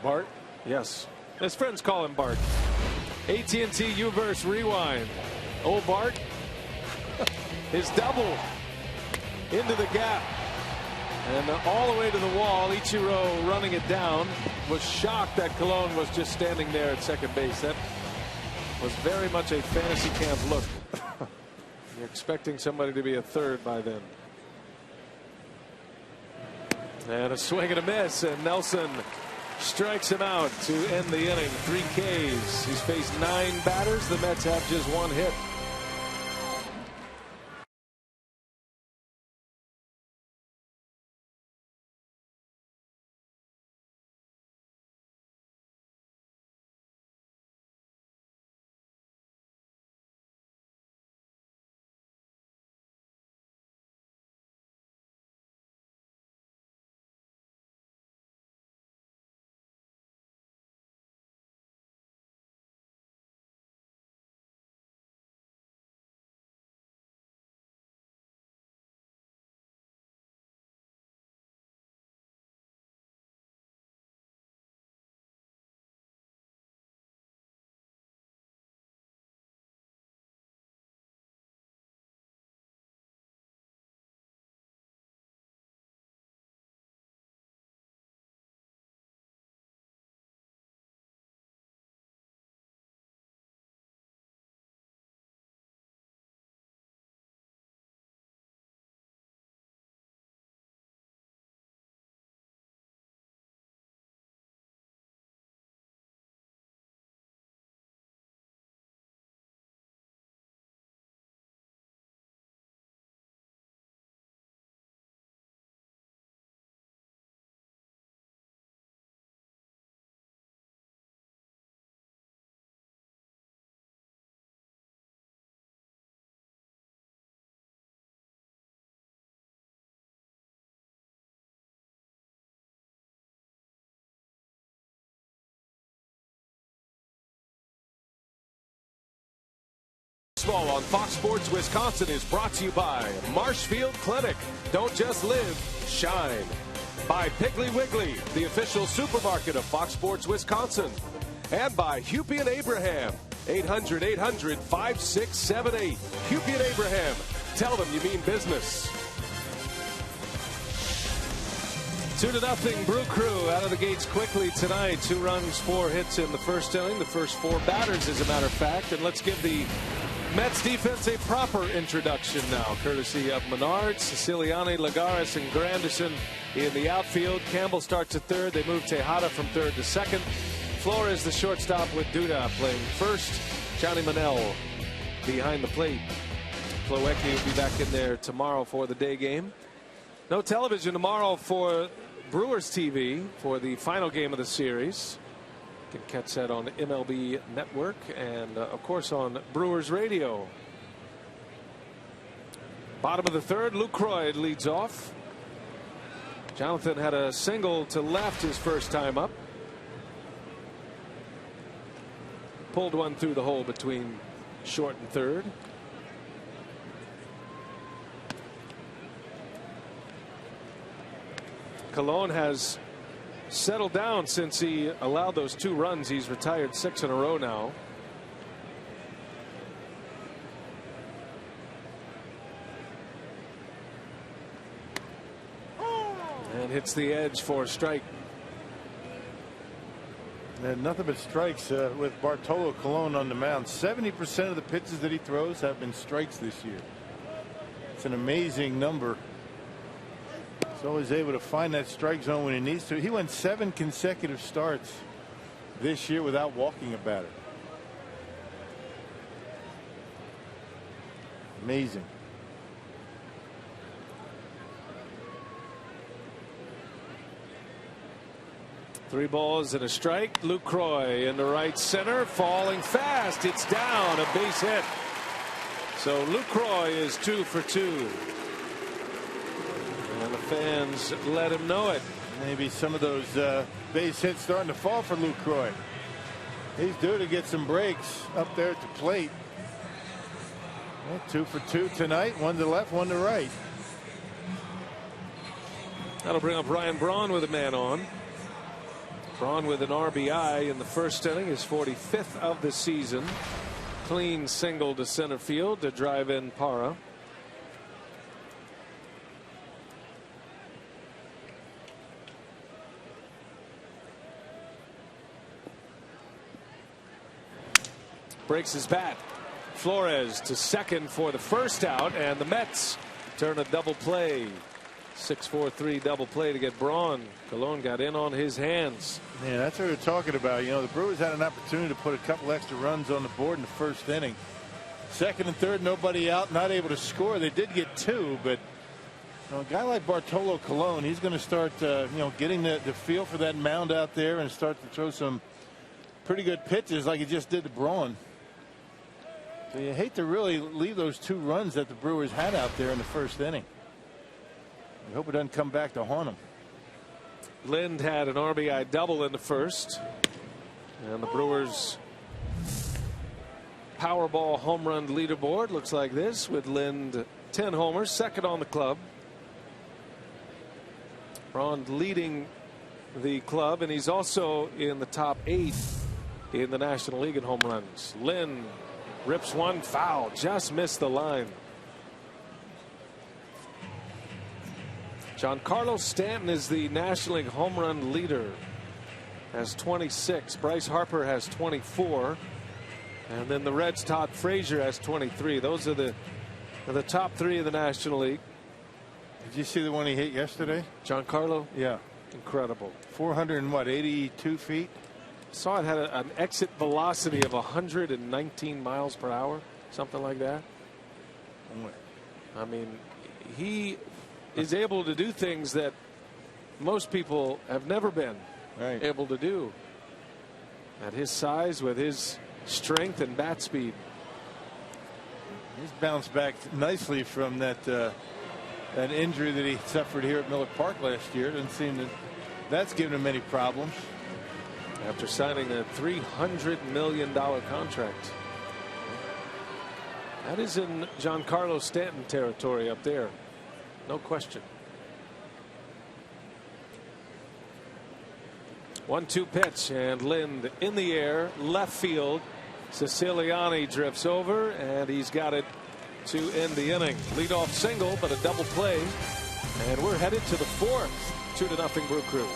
Bart? Yes. His friends call him Bart. AT&T U-verse rewind. Oh, Bart. His double into the gap. And all the way to the wall. Ichiro running it down. Was shocked that Colon was just standing there at second base. That was very much a fantasy camp look. You're expecting somebody to be a third by then. And a swing and a miss, and Nelson strikes him out to end the inning. 3 Ks. He's faced 9 batters. The Mets have just 1 hit. Baseball on Fox Sports Wisconsin is brought to you by Marshfield Clinic. Don't just live, shine. By Piggly Wiggly, the official supermarket of Fox Sports Wisconsin. And by Hupy and Abraham. 800-800-5678. Hupy and Abraham. Tell them you mean business. 2-0 Brew Crew out of the gates quickly tonight. 2 runs, 4 hits in the first inning. The first 4 batters, as a matter of fact. And let's give the Mets defense a proper introduction now, courtesy of Menard, Siciliani, Lagares, and Granderson in the outfield. Campbell starts at third. They move Tejada from third to second. Flores the shortstop with Duda playing first. Johnny Manel behind the plate. Plawecki will be back in there tomorrow for the day game. No television tomorrow for Brewers TV for the final game of the series. You can catch that on MLB Network and, of course, on Brewers Radio. Bottom of the third, Lucroy leads off. Jonathan had a single to left his first time up. Pulled one through the hole between short and third. Colon has settled down since he allowed those 2 runs. He's retired 6 in a row now. And hits the edge for a strike. And nothing but strikes with Bartolo Colon on the mound. 70% of the pitches that he throws have been strikes this year. It's an amazing number. He's always able to find that strike zone when he needs to. He went 7 consecutive starts this year without walking a batter. Amazing. Three balls and a strike. Lucroy in the right center, falling fast. It's down, a base hit. So Lucroy is 2 for 2. And the fans let him know it. Maybe some of those base hits starting to fall for Lucroy. He's due to get some breaks up there at the plate. 2 for 2 tonight. 1 to left, 1 to right. That'll bring up Ryan Braun with a man on. Braun with an RBI in the first inning, his 45th of the season. Clean single to center field to drive in Parra. Breaks his bat. Flores to second for the first out, and the Mets turn a double play. 6-4-3 double play to get Braun. Colon got in on his hands. Yeah, that's what they're talking about. You know, the Brewers had an opportunity to put a couple extra runs on the board in the first inning. Second and third, nobody out, not able to score. They did get 2, but you know, a guy like Bartolo Colon, he's going to start getting the feel for that mound out there and start to throw some pretty good pitches like he just did to Braun. So you hate to really leave those 2 runs that the Brewers had out there in the first inning. I hope it doesn't come back to haunt him. Lind had an RBI double in the first, and the Brewers Powerball home run leaderboard looks like this, with Lind 10 homers, second on the club. Braun leading the club, and he's also in the top 8 in the National League in home runs. Lind rips one foul, just missed the line. Giancarlo Stanton is the National League home run leader, has 26. Bryce Harper has 24, and then the Reds' Todd Frazier has 23. Those are the top 3 of the National League. Did you see the one he hit yesterday? Giancarlo? Yeah, incredible. 482 feet. Saw it had an exit velocity of 119 miles per hour, something like that. I mean, he is able to do things that most people have never been able to do at his size, with his strength and bat speed. He's bounced back nicely from that injury that he suffered here at Miller Park last year. Doesn't seem that that's given him any problems after signing a $300 million contract. That is in Giancarlo Stanton territory up there. No question. 1-2 pitch, and Lind in the air, left field. Siciliani drifts over, and he's got it to end the inning. Leadoff single, but a double play, and we're headed to the 4th. 2-0 Brew Crew.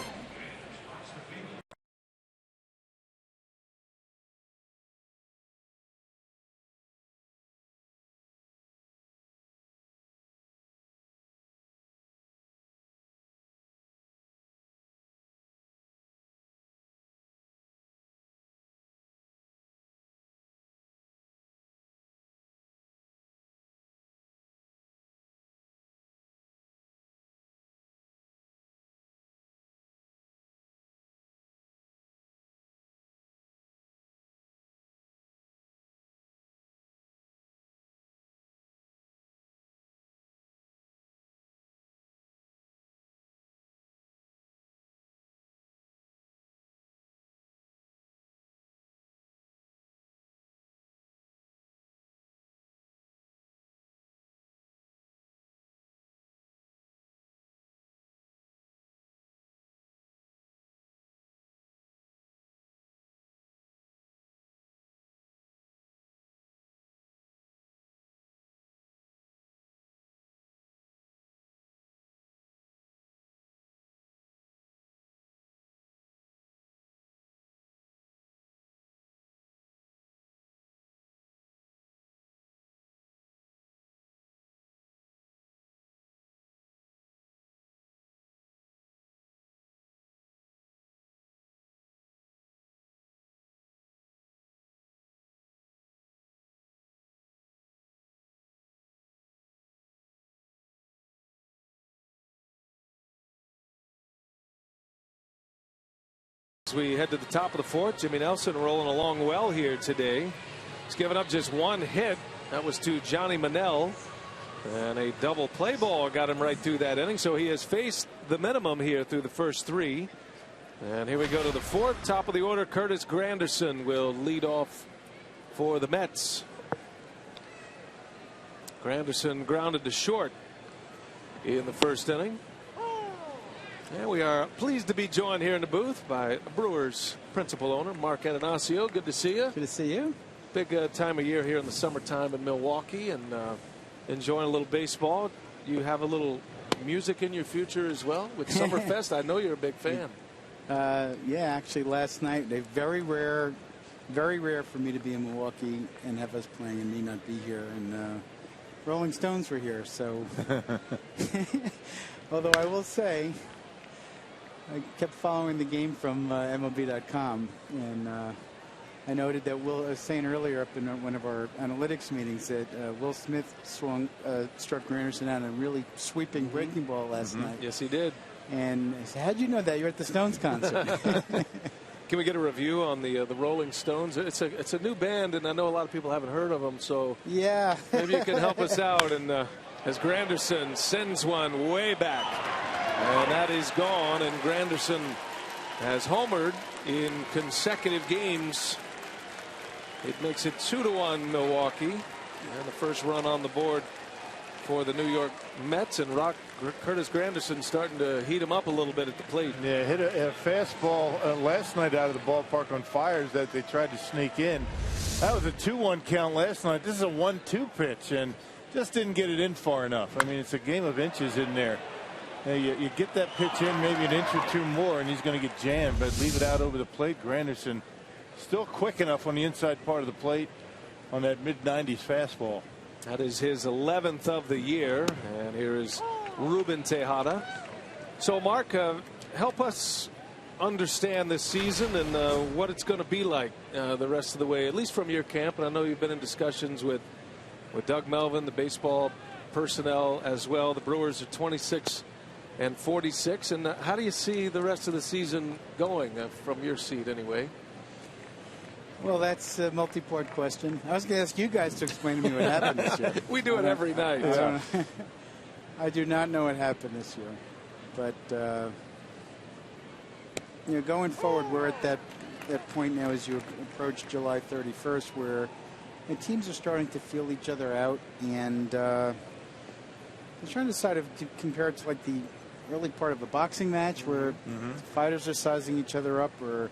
As we head to the top of the fourth, Jimmy Nelson rolling along well here today. He's given up just one hit. That was to Johnny Manel. And a double play ball got him right through that inning. So he has faced the minimum here through the first three. And here we go to the fourth. Top of the order, Curtis Granderson will lead off for the Mets. Granderson grounded to short in the first inning. And we are pleased to be joined here in the booth by Brewers principal owner Mark Ananasio. Good to see you. Good to see you. Big time of year here in the summertime in Milwaukee, and enjoying a little baseball. You have a little music in your future as well with Summerfest. I know you're a big fan. Yeah, actually last night, very rare for me to be in Milwaukee and have us playing and me not be here. And Rolling Stones were here, so although I will say I kept following the game from MLB.com, and I noted that I was saying earlier up in one of our analytics meetings that Will Smith struck Granderson out on a really sweeping breaking ball last night. Yes, he did. And I said, how'd you know that? You're at the Stones concert. Can we get a review on the Rolling Stones? It's a new band, and I know a lot of people haven't heard of them. So yeah, maybe you can help us out. And as Granderson sends one way back, and that is gone. And Granderson has homered in consecutive games. It makes it 2-1 Milwaukee, and the first run on the board for the New York Mets, and Curtis Granderson starting to heat him up a little bit at the plate. Yeah, hit a fastball last night out of the ballpark on fires that they tried to sneak in. That was a 2-1 count last night. This is a 1-2 pitch, and just didn't get it in far enough. I mean, it's a game of inches in there. You get that pitch in maybe an inch or two more, and he's going to get jammed, but leave it out over the plate. Granderson still quick enough on the inside part of the plate on that mid-90s fastball. That is his 11th of the year, and here is Ruben Tejada. So, Mark, help us understand this season and what it's going to be like the rest of the way, at least from your camp. And I know you've been in discussions with Doug Melvin, the baseball personnel as well. The Brewers are 26 and 46. And how do you see the rest of the season going from your seat anyway? Well, that's a multi-part question. I was going to ask you guys to explain to me what happened this year. We do it every night. I do not know what happened this year. But, going forward, we're at that point now as you approach July 31st where the teams are starting to feel each other out. And they're trying to decide to compare it to like the early part of a boxing match where fighters are sizing each other up, or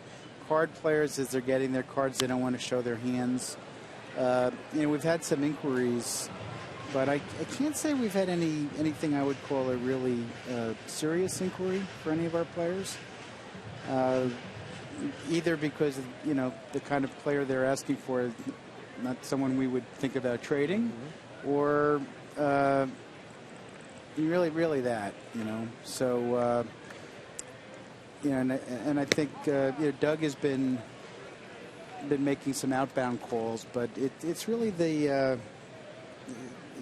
card players, as they're getting their cards, they don't want to show their hands. We've had some inquiries, but I can't say we've had anything I would call a really serious inquiry for any of our players. Either because of, the kind of player they're asking for is not someone we would think about trading, or really that, So. And I think Doug has been making some outbound calls, but it's really the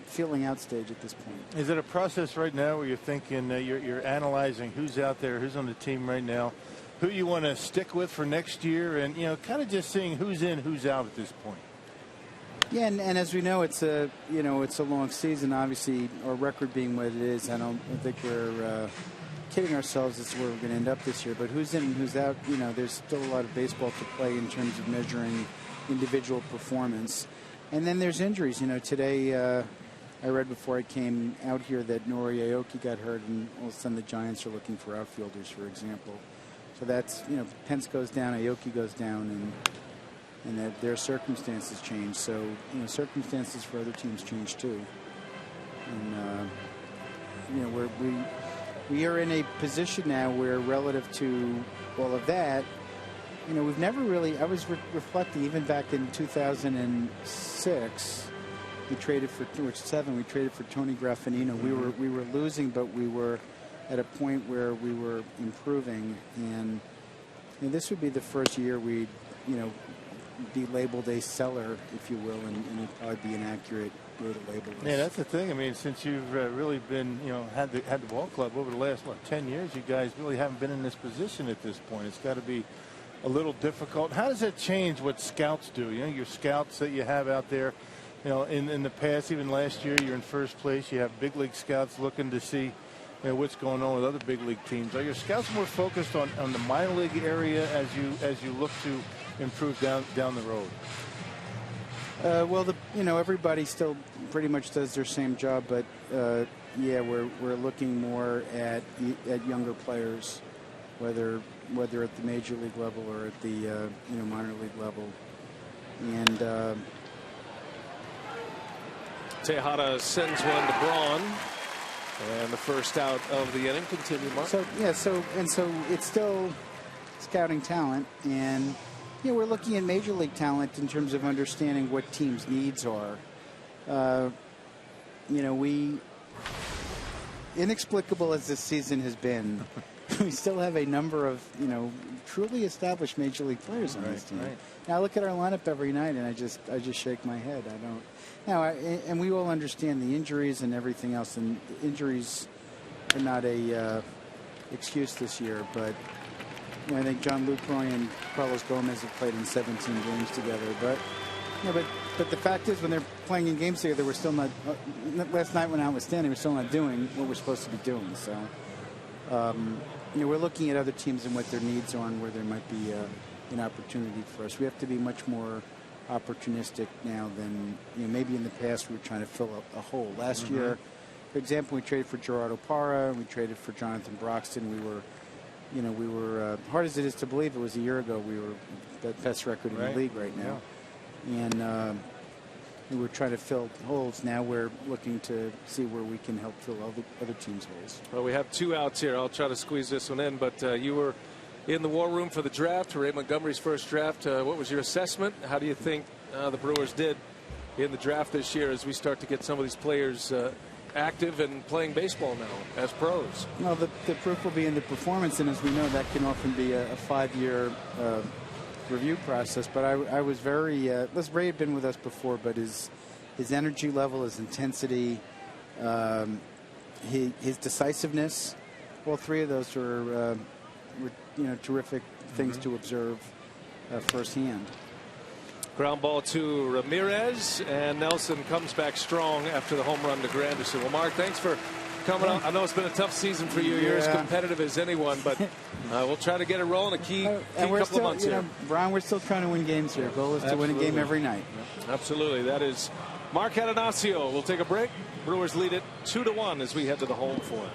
feeling out stage at this point. Is it a process right now where you're thinking you're analyzing who's out there, who's on the team right now, who you want to stick with for next year, and kind of just seeing who's in, who's out at this point? Yeah, and as we know, it's a long season. Obviously, our record being what it is, I don't think we're kidding ourselves as to where we're going to end up this year. But who's in and who's out, there's still a lot of baseball to play in terms of measuring individual performance. And then there's injuries. Today I read before I came out here that Nori Aoki got hurt, and all of a sudden the Giants are looking for outfielders, for example. So that's, Pence goes down, Aoki goes down, and that their circumstances change. So, circumstances for other teams change too. And, we are in a position now where, relative to all of that, we've never really. I was reflecting even back in 2006, we traded for Tony Graffinino. We were losing, but we were at a point where we were improving, and this would be the first year we'd be labeled a seller, if you will, and it'd probably be an accurate way to label us. Yeah, that's the thing. I mean, since you've really been, had the ball club over the last 10 years, you guys really haven't been in this position at this point. It's got to be a little difficult. How does that change what scouts do? You know, your scouts that you have out there, you know, in the past, even last year, you're in first place. You have big league scouts looking to see, you know, what's going on with other big league teams. Are your scouts more focused on the minor league area as you look to improve down the road? Well, you know, everybody still pretty much does their same job, but yeah, we're looking more at younger players, whether at the major league level or at the you know, minor league level, and Tejada sends one to Braun, and the first out of the inning. Continue, Mark. So yeah, so it's still scouting talent, and yeah, we're looking at major league talent in terms of understanding what teams' needs are. You know, inexplicable as this season has been, we still have a number of, you know, truly established major league players on this team. Right. Now I look at our lineup every night and I just shake my head. I don't. Now, and we all understand the injuries and everything else, and the injuries are not a excuse this year. But you know, I think John Lucroy and Carlos Gomez have played in 17 games together. But yeah, but the fact is, when they're playing in games together, we're still not. Last night, when notwithstanding, we're still not doing what we're supposed to be doing. So, you know, we're looking at other teams and what their needs are and where there might be an opportunity for us. We have to be much more opportunistic now than, you know, maybe in the past we were trying to fill a hole. Last year, for example, we traded for Gerardo Parra, we traded for Jonathan Broxton. We were hard as it is to believe, it was a year ago, we were the best record in the league right now. And we were trying to fill holes. Now we're looking to see where we can help fill other teams' holes. Well, we have 2 outs here. I'll try to squeeze this one in, but you were in the war room for the draft, Ray Montgomery's first draft. What was your assessment? How do you think the Brewers did in the draft this year as we start to get some of these players active and playing baseball now as pros? Well, the proof will be in the performance, and as we know, that can often be a 5-year review process. But I was very Ray had been with us before, but his energy level, his intensity, his decisiveness, all 3 of those were you know, terrific things to observe firsthand. Ground ball to Ramirez, and Nelson comes back strong after the home run to Granderson. Well, Mark, thanks for coming out. I know it's been a tough season for you. You're as competitive as anyone, but we'll try to get it rolling. A key couple of months here. Brian, we're still trying to win games here. Goal is to win a game every night. Absolutely. That is Mark Adonasio. We'll take a break. Brewers lead it 2-1 as we head to the home fourth.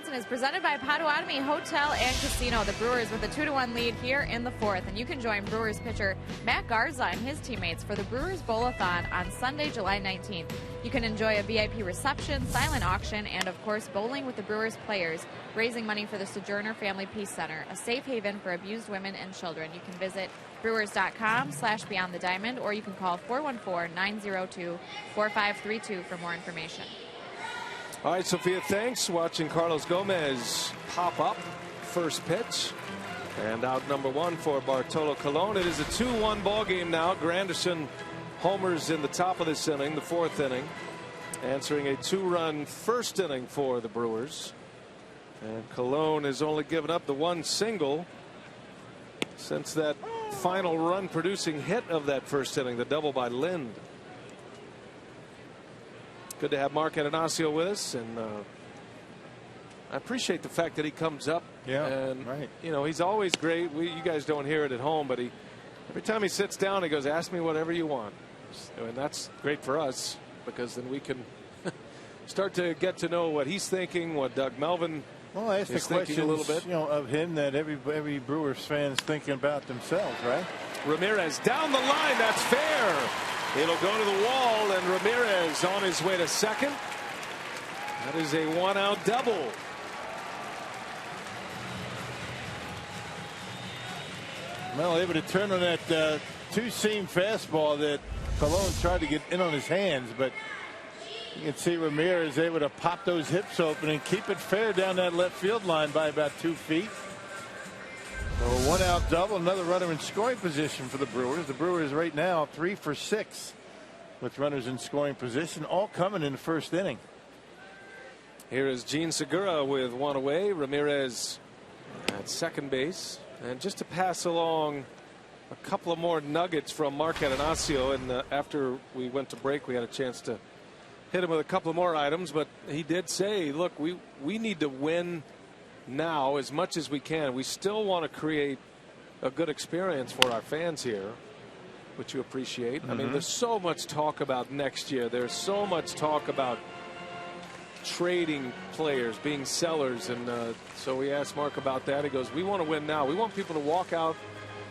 Wisconsin is presented by Potawatomi Hotel and Casino. The Brewers with a 2-1 lead here in the fourth. And you can join Brewers pitcher Matt Garza and his teammates for the Brewers Bowl-a-thon on Sunday, July 19th. You can enjoy a VIP reception, silent auction, and of course bowling with the Brewers players, raising money for the Sojourner Family Peace Center, a safe haven for abused women and children. You can visit brewers.com/beyondthediamond, or you can call 414-902-4532 for more information. All right, Sophia, thanks. Watching Carlos Gomez pop up. First pitch. And out number one for Bartolo Colon. It is a 2-1 ball game now. Granderson homers in the top of this inning, the fourth inning, answering a 2-run first inning for the Brewers. And Colon has only given up the one single since that final run producing hit of that first inning, the double by Lind. Good to have Mark Atanasio with us, and I appreciate the fact that he comes up. Yeah, and right. You know, he's always great. You guys don't hear it at home, but every time he sits down, he goes, "Ask me whatever you want," and that's great for us because then we can start to get to know what he's thinking, what Doug Melvin. Well, I asked the question a little bit, of him that every Brewers fan's thinking about themselves, right? Ramirez down the line. That's fair. It'll go to the wall, and Ramirez on his way to second. That is a one-out double. Well, able to turn on that two-seam fastball that Colon tried to get in on his hands, but you can see Ramirez able to pop those hips open and keep it fair down that left field line by about 2 feet. So a one-out double, another runner in scoring position for the Brewers. The Brewers right now 3 for 6 with runners in scoring position, all coming in the first inning. Here is Gene Segura with one away. Ramirez at second base. And just to pass along a couple of more nuggets from Mark Atanasio, and after we went to break, we had a chance to hit him with a couple of more items, but he did say, look, we need to win now as much as we can. We still want to create a good experience for our fans here, which you appreciate. I mean, there's so much talk about next year. There's so much talk about trading players, being sellers, and so we asked Mark about that. He goes, we want to win now. We want people to walk out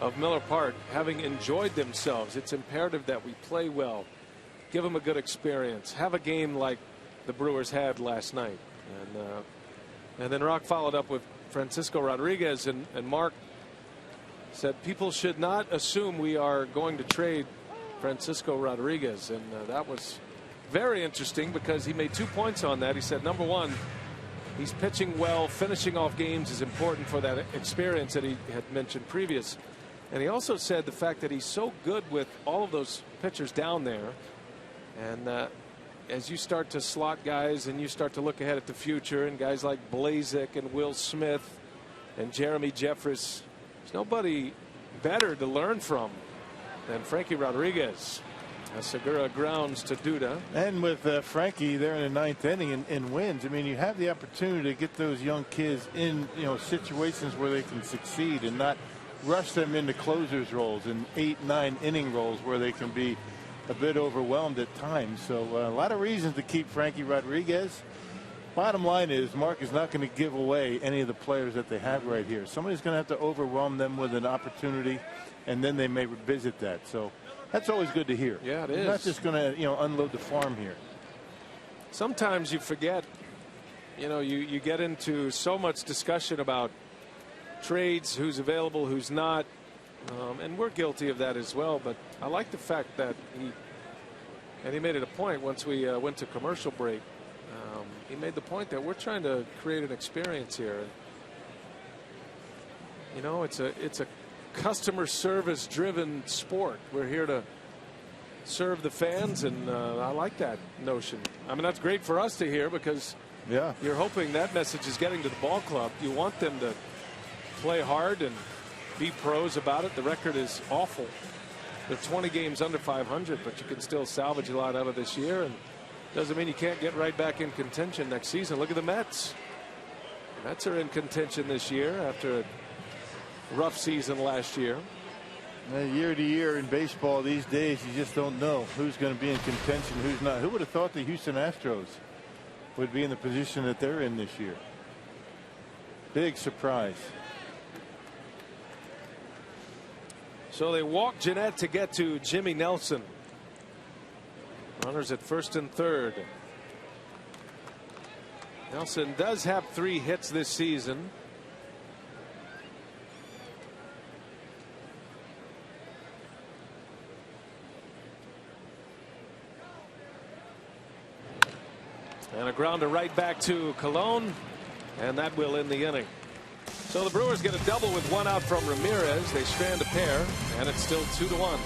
of Miller Park having enjoyed themselves. It's imperative that we play well, give them a good experience, have a game like the Brewers had last night. And then Rock followed up with Francisco Rodriguez, and Mark said people should not assume we are going to trade Francisco Rodriguez, and that was very interesting because he made 2 points on that. He said, number one, he's pitching well, finishing off games is important for that experience that he had mentioned previous. And he also said the fact that he's so good with all of those pitchers down there, and as you start to slot guys and you start to look ahead at the future, and guys like Blazek and Will Smith and Jeremy Jeffress, there's nobody better to learn from than Frankie Rodriguez. Segura grounds to Duda. And with Frankie there in the ninth inning and wins, I mean, you have the opportunity to get those young kids in, situations where they can succeed and not rush them into closers roles and 8-9 inning roles where they can be a bit overwhelmed at times. So a lot of reasons to keep Frankie Rodriguez. Bottom line is Mark is not going to give away any of the players that they have right here. Somebody's going to have to overwhelm them with an opportunity, and then they may revisit that. So that's always good to hear. Yeah, it is. You're not just going to unload the farm here. Sometimes you forget, you get into so much discussion about trades, who's available, who's not, and we're guilty of that as well. But I like the fact that he made it a point once we went to commercial break. He made the point that we're trying to create an experience here. It's a customer service driven sport. We're here to serve the fans, and I like that notion. I mean, that's great for us to hear because you're hoping that message is getting to the ball club. You want them to play hard and be pros about it. The record is awful. They're 20 games under 500, but you can still salvage a lot out of this year, and doesn't mean you can't get right back in contention next season. Look at the Mets. The Mets are in contention this year after a rough season last year. Year to year in baseball these days, you just don't know who's going to be in contention, who's not. Who would have thought the Houston Astros would be in the position that they're in this year? Big surprise. So they walk Jeanette to get to Jimmy Nelson. Runners at first and third. Nelson does have 3 hits this season. And a grounder right back to Colon, and that will end the inning. So the Brewers get a double with 1 out from Ramirez. They strand a pair, and it's still 2-1.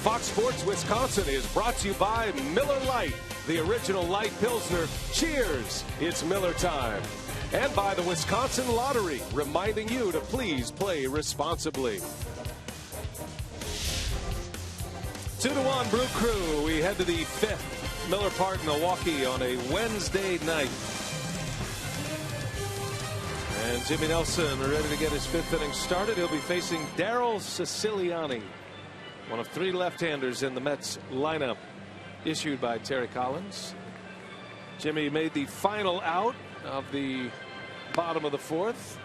Fox Sports Wisconsin is brought to you by Miller Lite, the original light Pilsner. Cheers, it's Miller time. And by the Wisconsin Lottery, reminding you to please play responsibly. 2-1 Brew Crew. We head to the 5th Miller Park, Milwaukee on a Wednesday night. And Jimmy Nelson ready to get his 5th inning started. He'll be facing Daryl Siciliani, one of 3 left-handers in the Mets lineup issued by Terry Collins. Jimmy made the final out of the bottom of the 4th.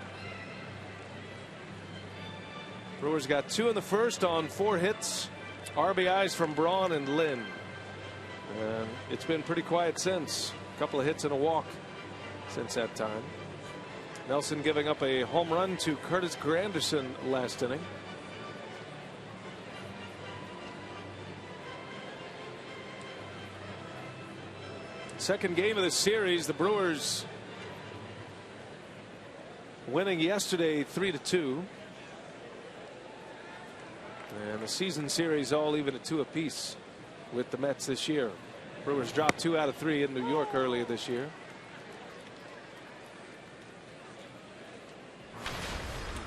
Brewers got 2 in the first on 4 hits. RBIs from Braun and Lynn. And it's been pretty quiet since. A couple of hits and a walk since that time. Nelson giving up a home run to Curtis Granderson last inning. Second game of the series, the Brewers winning yesterday 3-2. And the season series all even at 2 apiece with the Mets this year. Brewers dropped 2 out of 3 in New York earlier this year.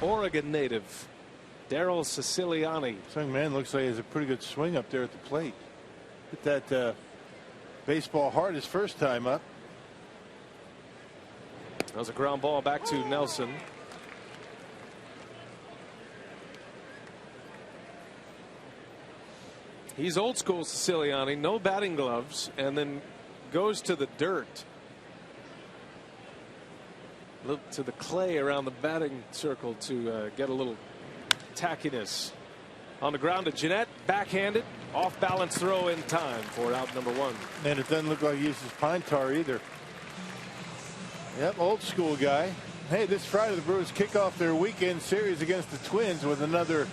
Oregon native Daryl Siciliani. This young man looks like he has a pretty good swing up there at the plate. Hit that baseball hard his first time up. That was a ground ball back to Nelson. He's old school Siciliani, no batting gloves, and then goes to the dirt. Look to the clay around the batting circle to get a little tackiness. On the ground to Jeanette, backhanded, off balance throw in time for out number 1. And it doesn't look like he uses pine tar either. Yep, old school guy. Hey, this Friday the Brewers kick off their weekend series against the Twins with another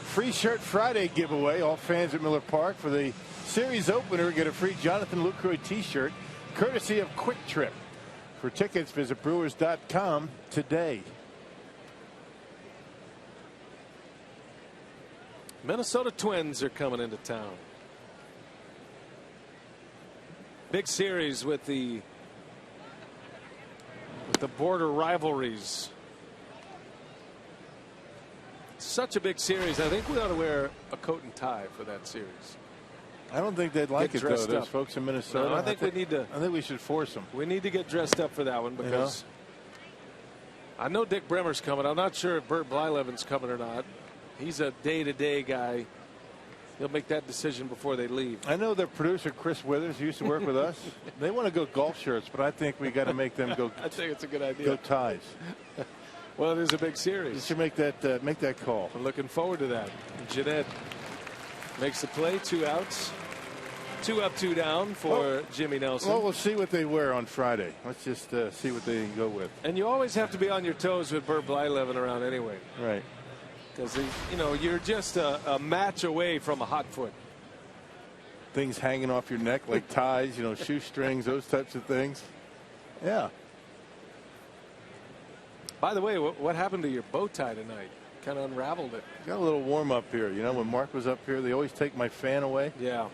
Free Shirt Friday giveaway. All fans at Miller Park for the series opener get a free Jonathan Lucroy t-shirt courtesy of Quick Trip. For tickets, visit Brewers.com today. Minnesota Twins are coming into town. Big series with the with the border rivalries. Such a big series. I think we ought to wear a coat and tie for that series. I don't think they'd like it, though. Those folks in Minnesota. No, I think we need to. I think we should force them. We need to get dressed up for that one because I know Dick Bremer's coming. I'm not sure if Bert Blyleven's coming or not. He's a day-to-day guy. He'll make that decision before they leave. I know their producer Chris Withers used to work with us. They want to go golf shirts, but I think we got to make them go. I think it's a good idea. Go ties. Well, it is a big series. You should make that call. I'm looking forward to that. Jeanette makes the play. 2 outs. 2 up, 2 down for Jimmy Nelson. Well, we'll see what they wear on Friday. Let's just see what they go with. And you always have to be on your toes with Bert Blyleven around anyway. Right. Because, you know, you're just a match away from a hot foot. Things hanging off your neck like ties, you know, shoestrings, those types of things. Yeah. By the way, what happened to your bow tie tonight? Kind of unraveled it. Got a little warm up here. You know, when Mark was up here, they always take my fan away. Yeah.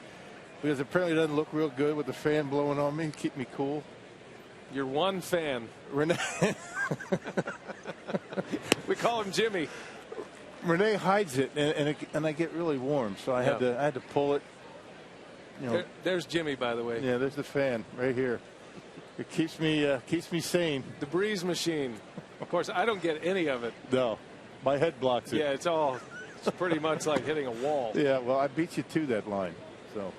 Because apparently it doesn't look real good with the fan blowing on me. Keep me cool. Your one fan. Renee. We call him Jimmy. Renee hides it, and I get really warm, so I had to pull it. You know. There's Jimmy, by the way. Yeah, there's the fan right here. It keeps me sane. The breeze machine. Of course, I don't get any of it. No, my head blocks it. Yeah, it's pretty much like hitting a wall. Yeah, well, I beat you to that line, so.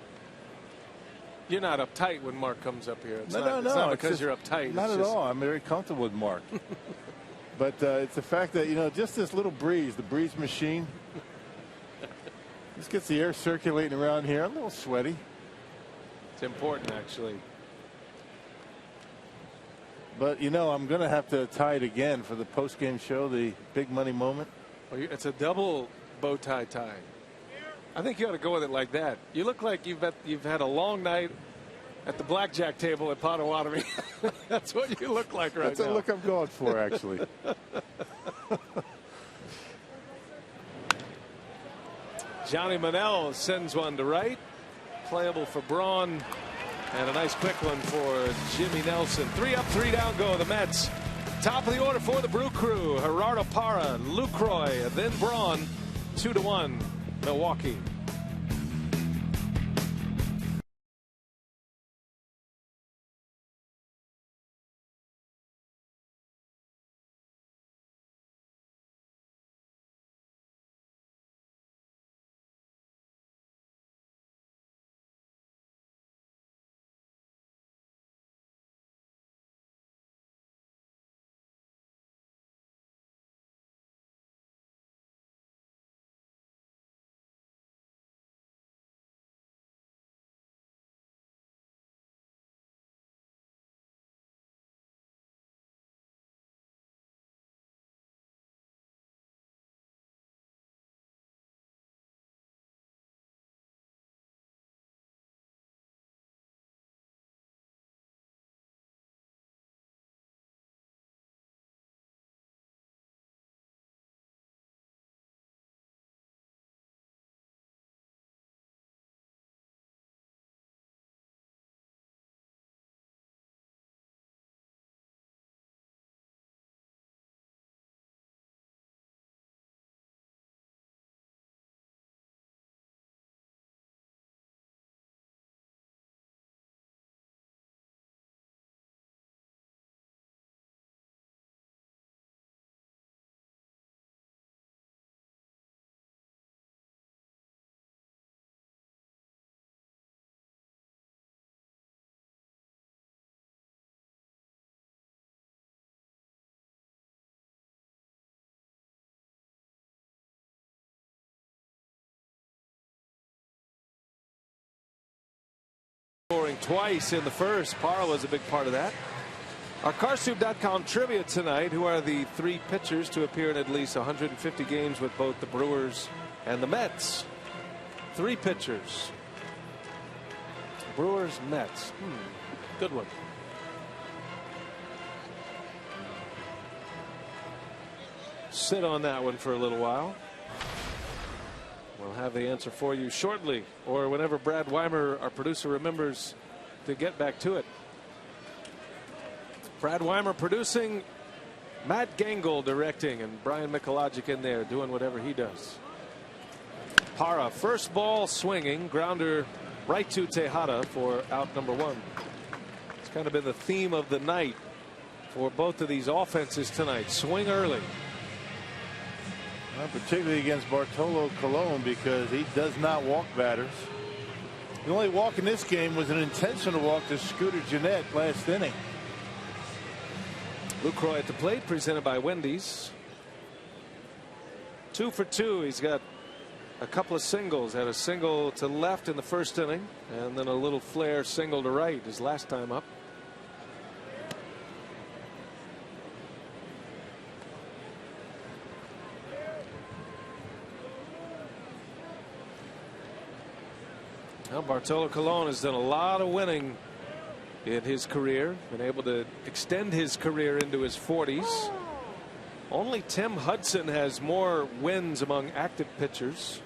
You're not uptight when Mark comes up here. It's No. It's not because you're uptight. Not at all. I'm very comfortable with Mark. But it's the fact that, you know, just this little breeze, the breeze machine, just gets the air circulating around here. I'm a little sweaty. It's important, actually. But, you know, I'm going to have to tie it again for the post-game show, the big money moment. Well, it's a double bow tie. I think you ought to go with it like that. You look like you've had a long night at the blackjack table at Potawatomi. That's what you look like right now. That's the look I'm going for, actually. Johnny Manel sends one to right. Playable for Braun. And a nice quick one for Jimmy Nelson. 3 up, 3 down go the Mets. Top of the order for the Brew Crew. Gerardo Parra, Lucroy, then Braun. 2-1, Milwaukee. Scoring twice in the first. Parra was a big part of that. Our Carsoup.com trivia tonight. Who are the 3 pitchers to appear in at least 150 games with both the Brewers and the Mets? 3 pitchers. Brewers, Mets. Good one. Sit on that one for a little while. We'll have the answer for you shortly, or whenever Brad Weimer, our producer, remembers to get back to it. Brad Weimer producing, Matt Gangle directing, and Brian Michalogic in there doing whatever he does. Parra, first ball swinging, grounder right to Tejada for out number 1. It's kind of been the theme of the night for both of these offenses tonight. Swing early. Well, particularly against Bartolo Colon, because he does not walk batters. The only walk in this game was an intentional walk to Scooter Gennett last inning. Lucroy at the plate, presented by Wendy's. 2 for 2. He's got a couple of singles. Had a single to left in the first inning, and then a little flare single to right his last time up. Well, Bartolo Colon has done a lot of winning in his career, been able to extend his career into his 40s. Only Tim Hudson has more wins among active pitchers.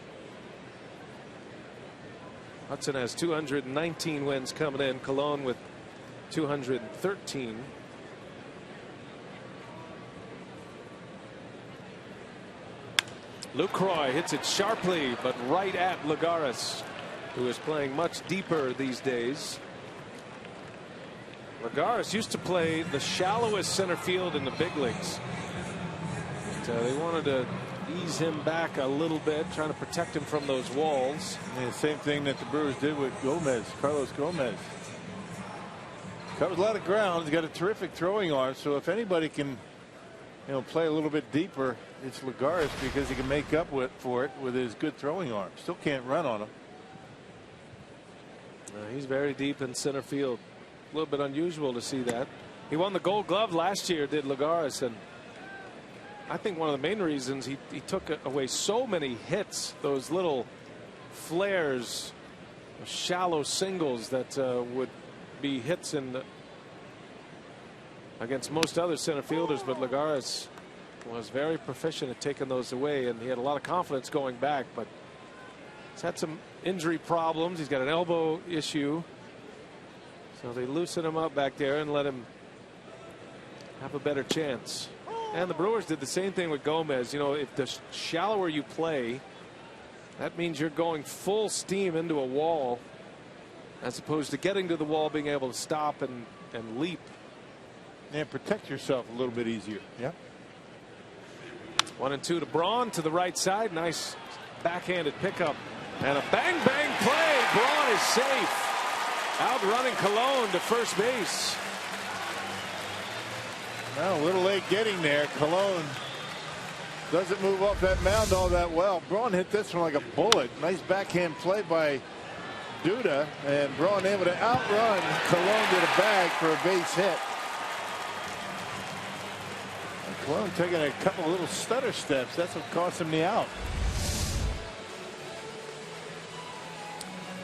Hudson has 219 wins coming in. Colon with 213. Lucroy hits it sharply, but right at Lagares, who is playing much deeper these days. Lagares used to play the shallowest center field in the big leagues. But, they wanted to ease him back a little bit, trying to protect him from those walls. Yeah, same thing that the Brewers did with Gomez, Carlos Gomez. Covers a lot of ground. He's got a terrific throwing arm. So if anybody can, play a little bit deeper, it's Lagares, because he can make up for it with his good throwing arm. Still can't run on him. He's very deep in center field. A little bit unusual to see that. He won the Gold Glove last year, did Lagares, and I think one of the main reasons he took away so many hits, those little flares, shallow singles that would be hits against most other center fielders, but Lagares was very proficient at taking those away, and he had a lot of confidence going back, but he's had some injury problems. He's got an elbow issue, so they loosen him up back there and let him have a better chance. And the Brewers did the same thing with Gomez. If the shallower you play, that means you're going full steam into a wall, as opposed to getting to the wall, being able to stop and leap. And protect yourself a little bit easier. Yeah. 1-2 to Braun to the right side. Nice backhanded pickup. And a bang bang play. Braun is safe. Outrunning Colon to first base. Well, a little late getting there. Colon doesn't move off that mound all that well. Braun hit this one like a bullet. Nice backhand play by Duda, and Braun able to outrun Colon to the bag for a base hit. And Colon taking a couple of little stutter steps. That's what cost him the out.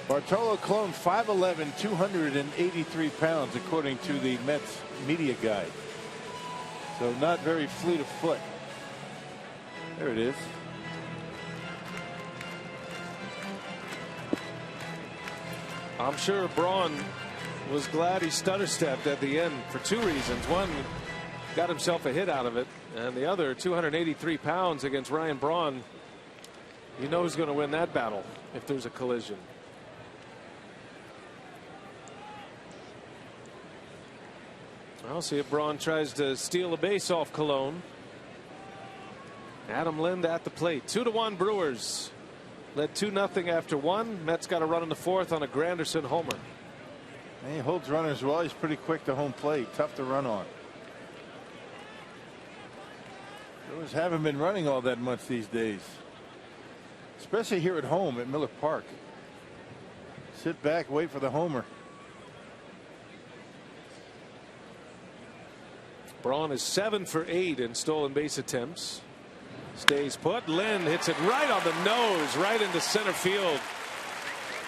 Bartolo Colon, 5'11", 283 pounds, according to the Mets media guide. So not very fleet of foot. There it is. I'm sure Braun was glad he stutter stepped at the end for two reasons. One, got himself a hit out of it, and the other, 283 pounds against Ryan Braun. You know who's going to win that battle if there's a collision. I'll see if Braun tries to steal a base off Colon. Adam Lind at the plate. 2-1 Brewers. Led 2-0 after one. Mets got a run in the fourth on a Granderson homer. And he holds runners well. He's pretty quick to home plate. Tough to run on. Brewers haven't been running all that much these days, especially here at home at Miller Park. Sit back, wait for the homer. Braun is 7 for 8 in stolen base attempts. Stays put. Lind hits it right on the nose, right into center field.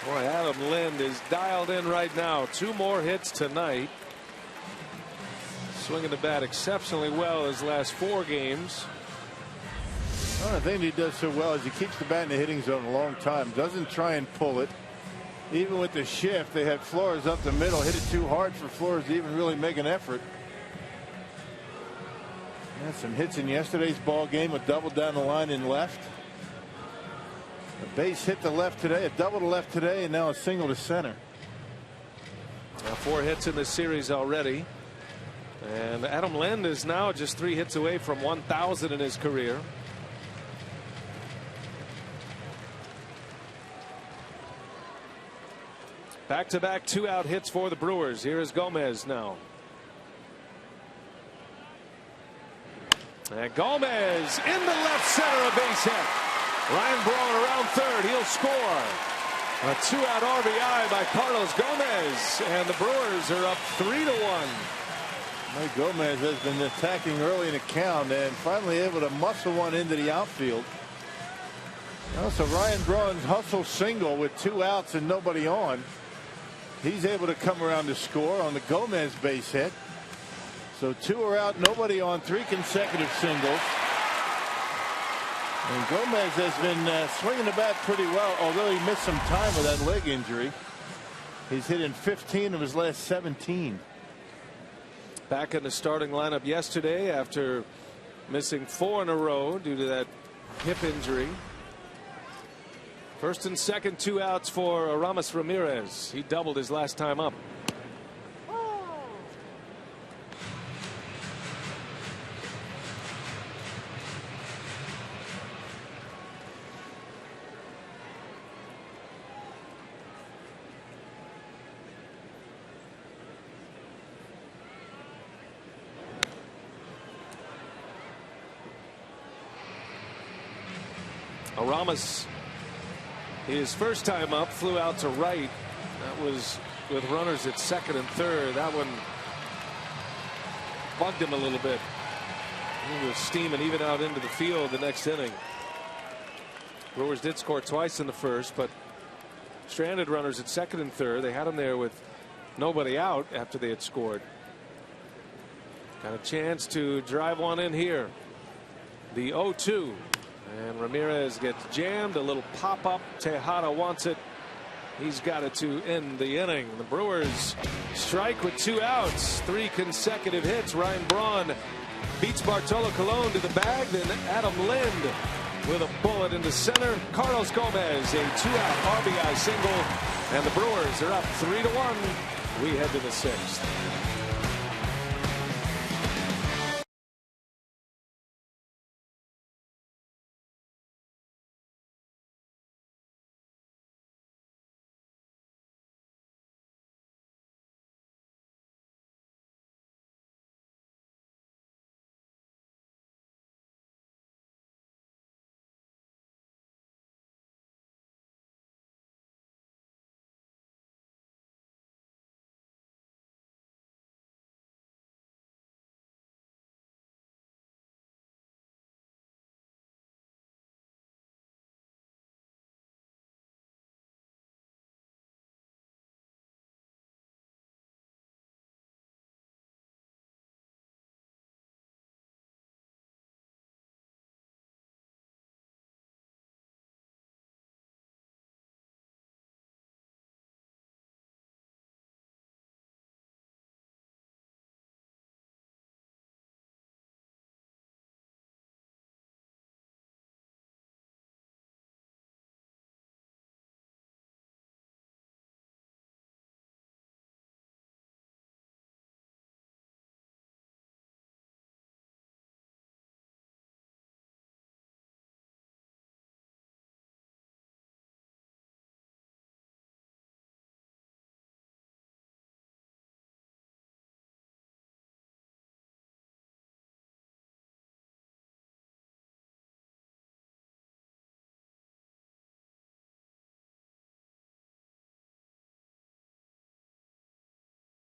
Boy, Adam Lind is dialed in right now. 2 more hits tonight. Swinging the bat exceptionally well his last 4 games. One of the things he does so well is he keeps the bat in the hitting zone a long time. Doesn't try and pull it. Even with the shift, they had Flores up the middle. Hit it too hard for Flores to even really make an effort. Had some hits in yesterday's ball game. A double down the line in left. A base hit to left today. A double to left today, and now a single to center. Now 4 hits in this series already. And Adam Lind is now just 3 hits away from 1,000 in his career. Back-to-back 2-out hits for the Brewers. Here is Gomez now. And Gomez in the left center, a base hit. Ryan Braun around third. He'll score. A 2-out RBI by Carlos Gomez. And the Brewers are up 3-1. Mike Gomez has been attacking early in the count and finally able to muscle one into the outfield. So Ryan Braun's hustle single with 2 outs and nobody on. He's able to come around to score on the Gomez base hit. So 2 are out, nobody on, 3 consecutive singles. And Gomez has been swinging the bat pretty well, although he missed some time with that leg injury. He's hit in 15 of his last 17. Back in the starting lineup yesterday after missing 4 in a row due to that hip injury. First and second, 2 outs for Aramis Ramirez. He doubled his last time up. Aramis, his first time up, flew out to right. That was with runners at second and third. That one bugged him a little bit. He was steaming even out into the field the next inning. Brewers did score twice in the first, but stranded runners at second and third. They had him there with nobody out after they had scored. Got a chance to drive one in here. The 0-2. And Ramirez gets jammed. A little pop up. Tejada wants it. He's got it to end the inning. The Brewers strike with 2 outs. 3 consecutive hits. Ryan Braun beats Bartolo Colon to the bag. Then Adam Lind with a bullet into center. Carlos Gomez, a 2-out RBI single. And the Brewers are up 3-1. We head to the 6th.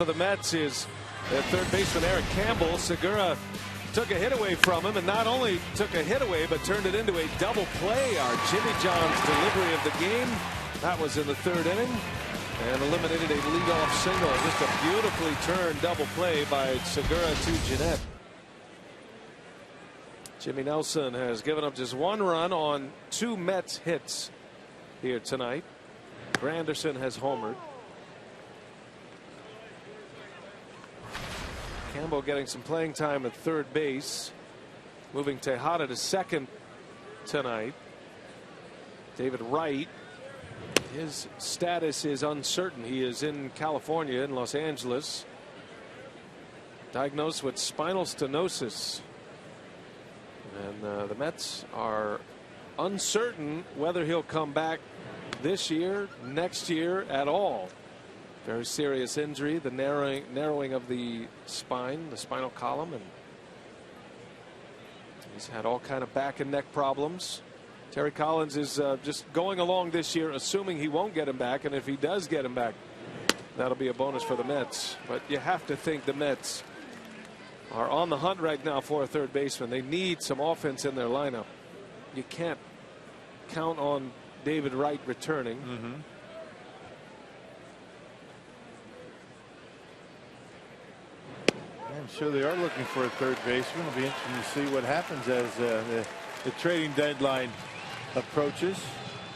The Mets is third baseman Eric Campbell. Segura took a hit away from him, and not only took a hit away but turned it into a double play. Our Jimmy John's delivery of the game, that was in the 3rd inning, and eliminated a leadoff single. Just a beautifully turned double play by Segura to Jeanette. Jimmy Nelson has given up just 1 run on 2 Mets hits here tonight. Granderson has homered. Campbell getting some playing time at third base. moving Tejada to second tonight. David Wright, his status is uncertain. He is in California, in Los Angeles, diagnosed with spinal stenosis. And the Mets are uncertain whether he'll come back this year, next year at all. Very serious injury, the narrowing of the spine, the spinal column, and he's had all kind of back and neck problems. Terry Collins is just going along this year, assuming he won't get him back, and if he does get him back, that'll be a bonus for the Mets. But you have to think the Mets are on the hunt right now for a third baseman. They need some offense in their lineup. You can't count on David Wright returning. I'm sure they are looking for a third baseman. It'll be interesting to see what happens as the trading deadline approaches.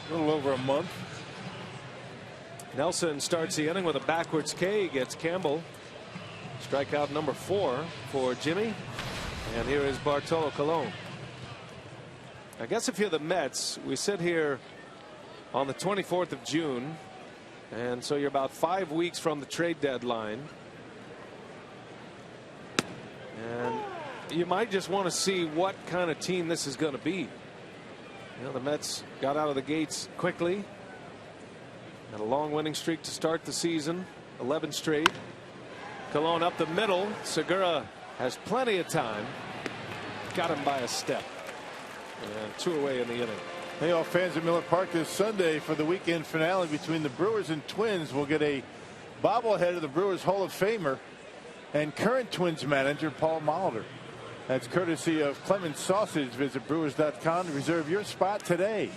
A little over a month. Nelson starts the inning with a backwards K, gets Campbell. Strikeout number 4 for Jimmy. And here is Bartolo Colon. I guess if you're the Mets, we sit here on the 24th of June, and so you're about 5 weeks from the trade deadline. And you might just want to see what kind of team this is going to be. You know, the Mets got out of the gates quickly. Had a long winning streak to start the season, 11 straight. Colon up the middle. Segura has plenty of time. Got him by a step. And 2 away in the inning. Hey, all fans at Miller Park this Sunday for the weekend finale between the Brewers and Twins. We'll get a bobblehead of the Brewers Hall of Famer and current Twins manager Paul Molitor. That's courtesy of Clemens Sausage. Visit Brewers.com to reserve your spot today.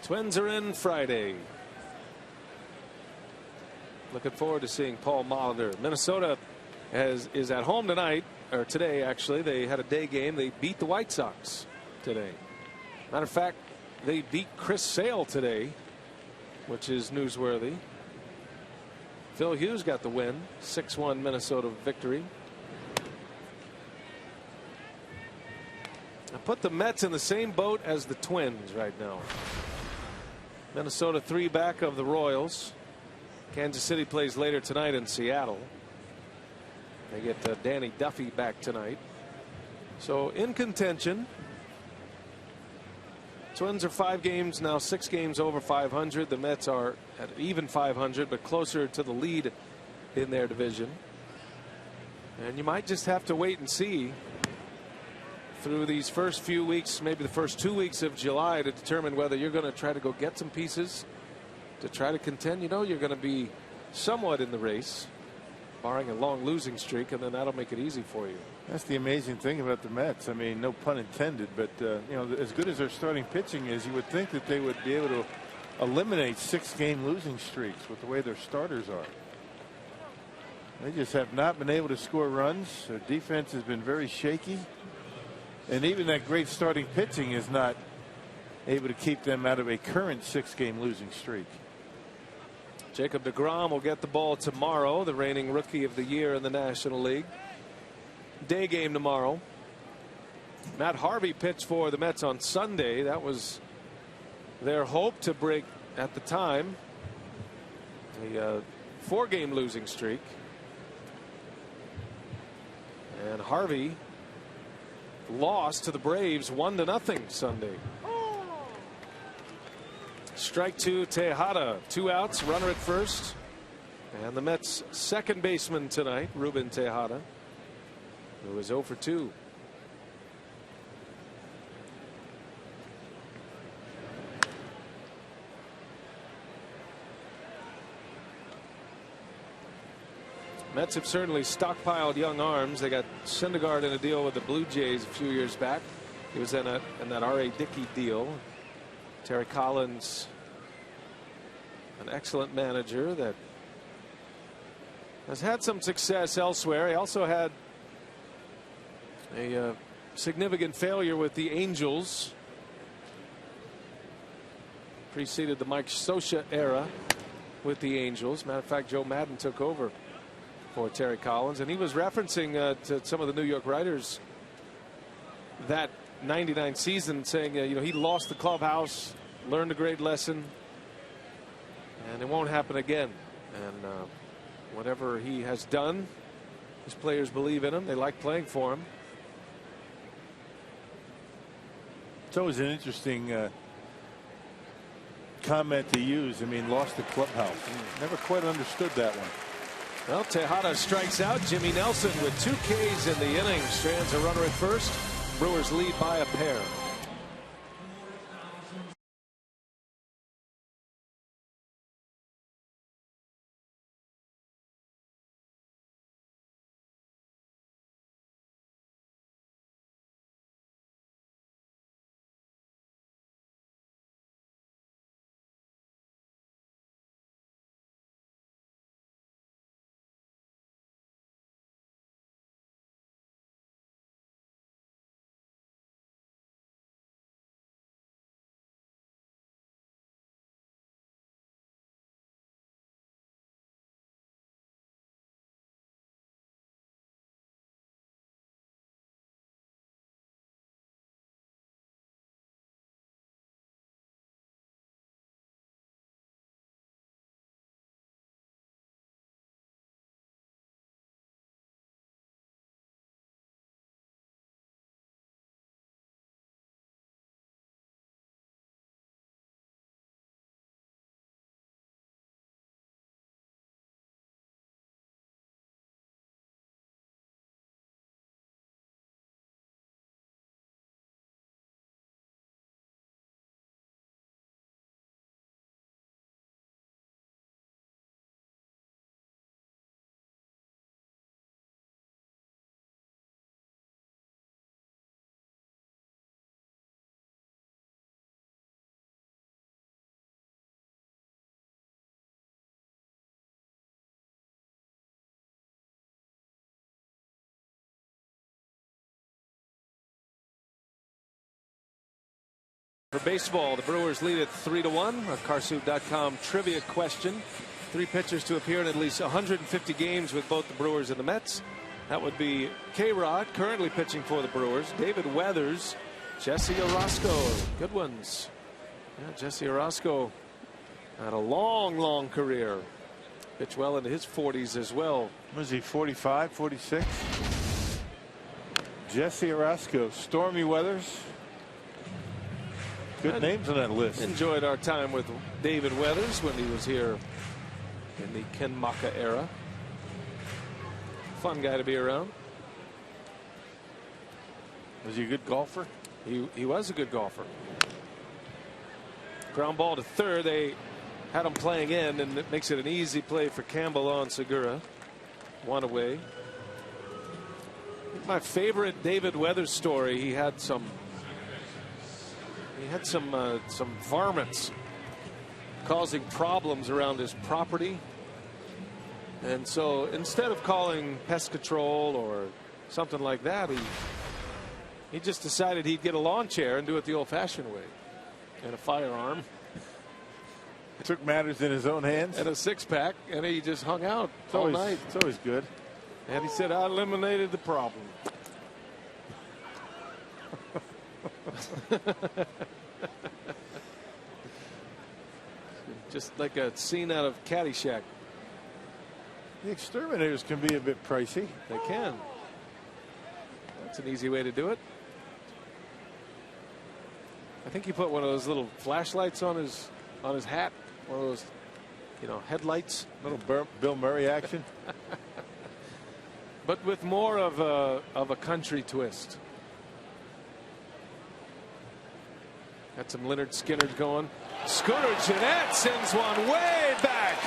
Twins are in Friday. Looking forward to seeing Paul Molitor. Minnesota is at home tonight, or today actually. They had a day game. They beat the White Sox today. Matter of fact, they beat Chris Sale today, which is newsworthy. Phil Hughes got the win, 6-1 Minnesota victory. I put the Mets in the same boat as the Twins right now. Minnesota 3 back of the Royals. Kansas City plays later tonight in Seattle. They get Danny Duffy back tonight. So in contention. Twins are 5 games now, 6 games over 500. The Mets are at even 500, but closer to the lead in their division. And you might just have to wait and see through these first few weeks, maybe the first 2 weeks of July, to determine whether you're going to try to go get some pieces to try to contend. You know you're going to be somewhat in the race, barring a long losing streak, and then that'll make it easy for you. That's the amazing thing about the Mets. I mean, no pun intended, but you know, as good as their starting pitching is, you would think that they would be able to eliminate 6-game losing streaks with the way their starters are. They just have not been able to score runs. Their defense has been very shaky, and even that great starting pitching is not able to keep them out of a current 6-game losing streak. Jacob deGrom will get the ball tomorrow, the reigning Rookie of the Year in the National League. Day game tomorrow. Matt Harvey pitched for the Mets on Sunday. That was their hope to break, at the time, a 4-game losing streak. And Harvey lost to the Braves 1-0 Sunday. Strike 2, Tejada. 2 outs, runner at first. And the Mets' second baseman tonight, Ruben Tejada, who was 0 for 2. Mets have certainly stockpiled young arms. They got Syndergaard in a deal with the Blue Jays a few years back. He was in that R.A. Dickey deal. Terry Collins, an excellent manager that has had some success elsewhere. He also had a significant failure with the Angels. Preceded the Mike Scioscia era with the Angels. Matter of fact, Joe Madden took over for Terry Collins. And he was referencing to some of the New York writers that 99 season, saying he lost the clubhouse, learned a great lesson, and it won't happen again. And whatever he has done, his players believe in him. They like playing for him. It's always an interesting comment to use. I mean, lost the clubhouse. Never quite understood that one. Well, Tejada strikes out. Jimmy Nelson with 2 Ks in the inning strands a runner at first. Brewers lead by a pair. For baseball, the Brewers lead at 3-1. A Carsoup.com trivia question. 3 pitchers to appear in at least 150 games with both the Brewers and the Mets. That would be K-Rod, currently pitching for the Brewers. David Weathers, Jesse Orosco. Good ones. Yeah, Jesse Orosco had a long career. Pitched well into his 40s as well. Was he 45, 46? Jesse Orosco, Stormy Weathers. Good names on that list. Enjoyed our time with David Weathers when he was here in the Ken Maka era. Fun guy to be around. Was he a good golfer? He was a good golfer. Ground ball to third. They had him playing in, and it makes it an easy play for Campbell on Segura. 1 away. My favorite David Weathers story, he had some varmints causing problems around his property, and so instead of calling pest control or something like that, he just decided he'd get a lawn chair and do it the old-fashioned way, and a firearm. Took matters in his own hands. And a 6-pack, and he just hung out all night. It's always good. And he said, I eliminated the problem. Just like a scene out of Caddyshack. The exterminators can be a bit pricey. They can. That's an easy way to do it. I think he put one of those little flashlights on his hat. One of those, headlights. Little Bill Murray action. But with more of a country twist. Got some Leonard Skinner going. Scooter Gennett sends one way back.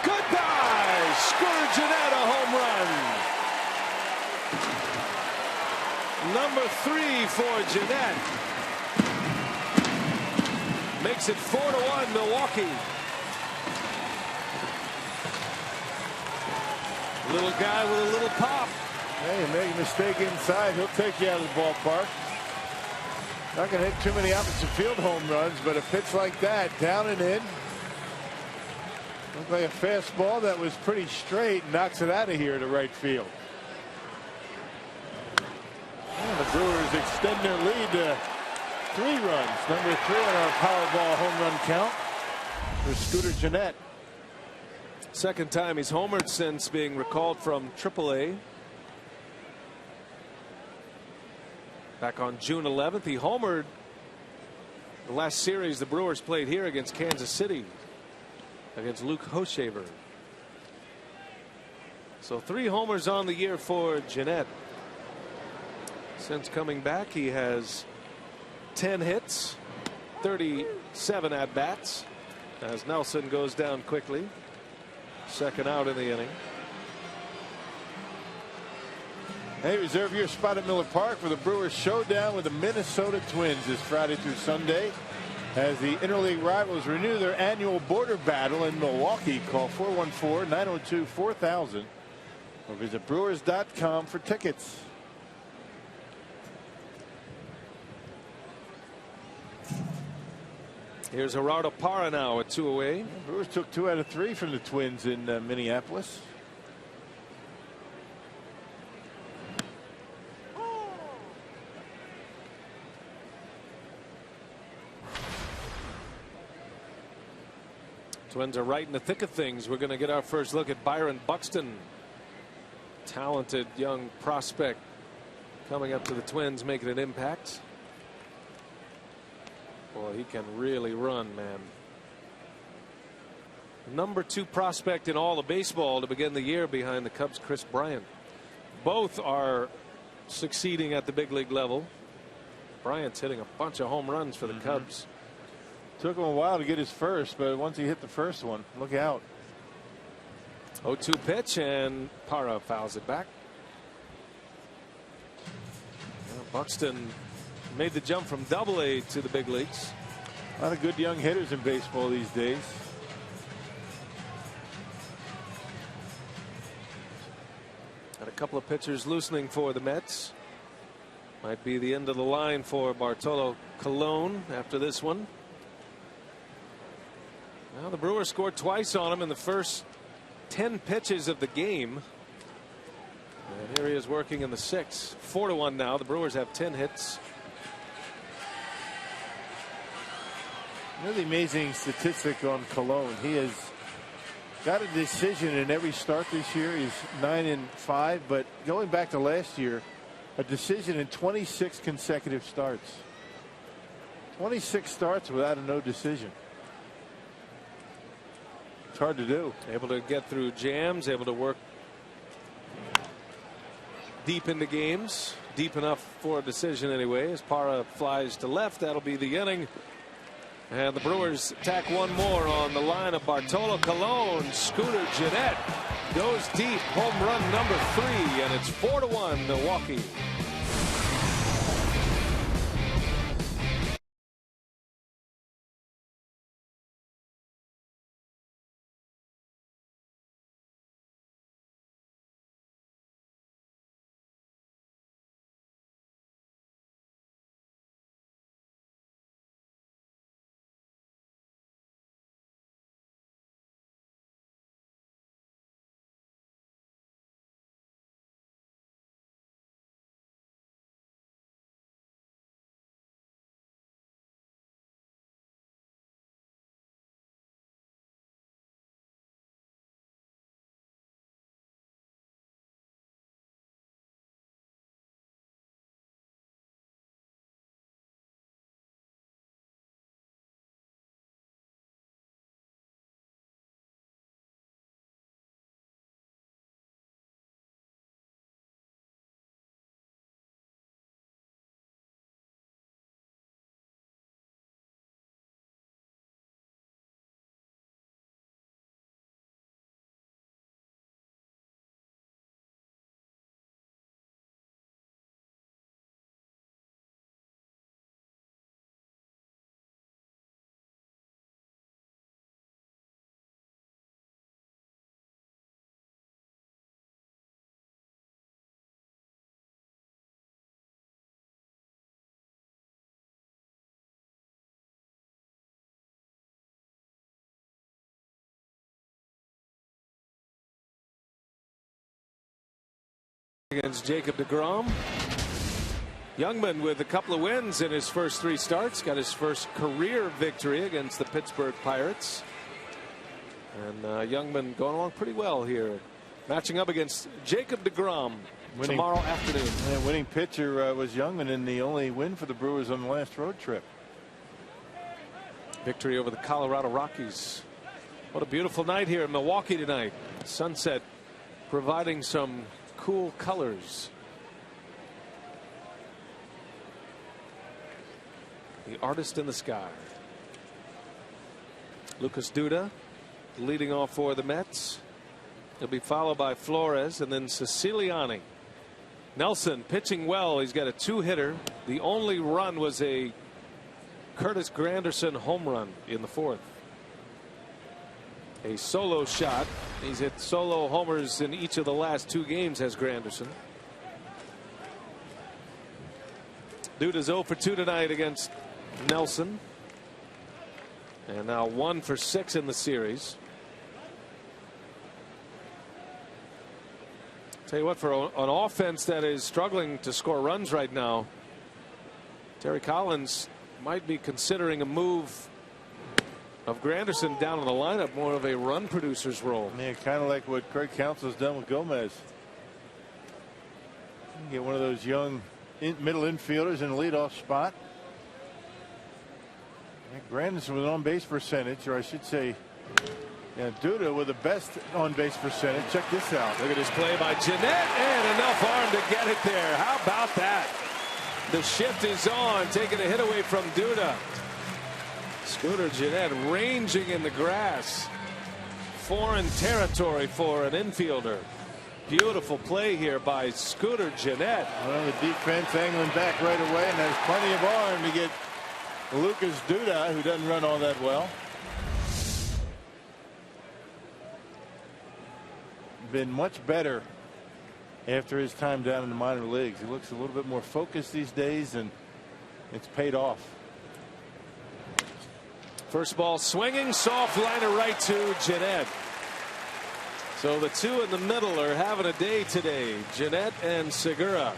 Goodbye, Scooter Gennett, a home run. Number 3 for Gennett. Makes it 4-1 Milwaukee. Little guy with a little pop. Hey, make a mistake inside, he'll take you out of the ballpark. Not going to hit too many opposite field home runs, but a pitch like that, down and in. Looked like a fastball that was pretty straight, knocks it out of here to right field. And the Brewers extend their lead to 3 runs. Number 3 on our Powerball home run count for Scooter Gennett. Second time he's homered since being recalled from AAA. Back on June 11th, he homered the last series the Brewers played here against Kansas City against Luke Hochevar. So 3 homers on the year for Gennett. Since coming back, he has 10 hits, 37 at bats as Nelson goes down quickly. Second out in the inning. Hey, reserve your spot at Miller Park for the Brewers showdown with the Minnesota Twins this Friday through Sunday as the interleague rivals renew their annual border battle in Milwaukee. Call 414-902-4000 or visit brewers.com for tickets. Here's Gerardo Parra now at 2 away. Brewers took 2 out of 3 from the Twins in Minneapolis. Twins are right in the thick of things. We're going to get our first look at Byron Buxton. Talented young prospect coming up to the Twins, making an impact. Boy, he can really run, man. Number 2 prospect in all of baseball to begin the year behind the Cubs' Chris Bryant. Both are succeeding at the big league level. Bryant's hitting a bunch of home runs for the Cubs. Took him a while to get his first, but once he hit the first one, look out. 0-2 pitch, and Parra fouls it back. Buxton made the jump from Double-A to the big leagues. A lot of good young hitters in baseball these days. Got a couple of pitchers loosening for the Mets. Might be the end of the line for Bartolo Colon after this one. Well, the Brewers scored twice on him in the first 10 pitches of the game. And here he is working in the 6th. 4-1 now. The Brewers have 10 hits. Really amazing statistic on Colon. He has got a decision in every start this year. He's 9-5, but going back to last year, a decision in 26 consecutive starts. 26 starts without a no decision. It's hard to do. Able to get through jams, able to work deep into games, deep enough for a decision anyway. As Parra flies to left, that'll be the inning. And the Brewers tack one more on the line of Bartolo Colon. Scooter Gennett goes deep, home run number 3, and it's 4-1 Milwaukee. against Jacob deGrom. Youngman with a couple of wins in his first 3 starts. Got his first career victory against the Pittsburgh Pirates. And Youngman going along pretty well here. Matching up against Jacob deGrom tomorrow afternoon. And winning pitcher was Youngman in the only win for the Brewers on the last road trip. Victory over the Colorado Rockies. What a beautiful night here in Milwaukee tonight. Sunset providing some cool colors. The artist in the sky. Lucas Duda leading off for the Mets. He'll be followed by Flores and then Siciliani. Nelson pitching well. He's got a 2-hitter. The only run was a Curtis Granderson home run in the 4th. A solo shot. He's hit solo homers in each of the last 2 games, has Granderson. Duda's 0 for 2 tonight against Nelson. And now 1 for 6 in the series. Tell you what, for an offense that is struggling to score runs right now, Terry Collins might be considering a move of Granderson down in the lineup, more of a run producer's role. Yeah, kind of like what Craig Counsell's done with Gomez. Get one of those young middle infielders in the leadoff spot. Granderson with on base percentage, or I should say, Duda with the best on base percentage. Check this out. Look at this play by Jeanette, and enough arm to get it there. How about that? The shift is on, taking a hit away from Duda. Scooter Jeanette ranging in the grass. Foreign territory for an infielder. Beautiful play here by Scooter Jeanette. Well, the defense angling back right away, and there's plenty of arm to get Lucas Duda, who doesn't run all that well. Been much better after his time down in the minor leagues. He looks a little bit more focused these days, and it's paid off. First ball swinging, soft liner right to Jeanette. So the 2 in the middle are having a day today, Jeanette and Segura.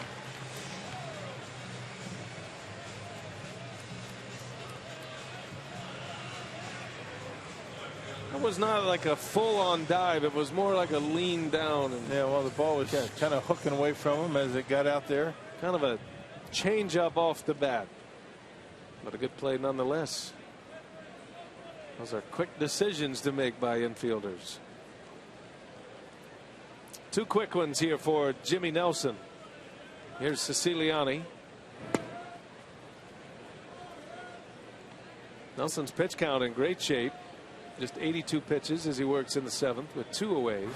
It was not like a full-on dive. It was more like a lean down. And yeah, well, the ball was kind of hooking away from him as it got out there. Kind of a change-up off the bat. But a good play nonetheless. Those are quick decisions to make by infielders. 2 quick ones here for Jimmy Nelson. Here's Siciliani. Nelson's pitch count in great shape. Just 82 pitches as he works in the 7th with 2 away.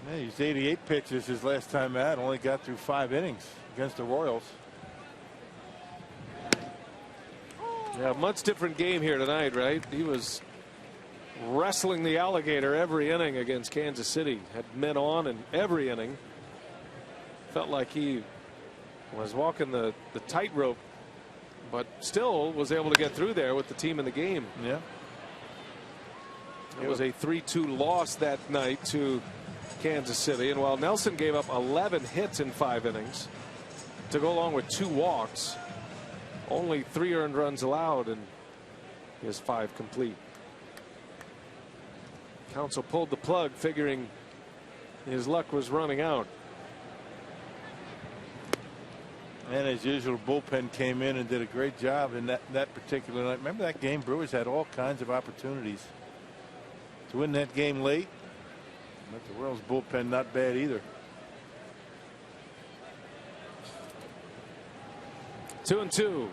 Yeah, he's 88 pitches his last time out. Only got through 5 innings against the Royals. Yeah, much different game here tonight, right? He was wrestling the alligator every inning against Kansas City. Had men on in every inning. Felt like he was walking the tightrope, but still was able to get through there with the team in the game. Yeah. It was a 3-2 loss that night to Kansas City. And while Nelson gave up 11 hits in 5 innings to go along with 2 walks, only 3 earned runs allowed, and he has 5 complete. Counsell pulled the plug, figuring his luck was running out. And as usual, bullpen came in and did a great job in that particular night. Remember that game? Brewers had all kinds of opportunities to win that game late. But the Royals bullpen not bad either. 2-2.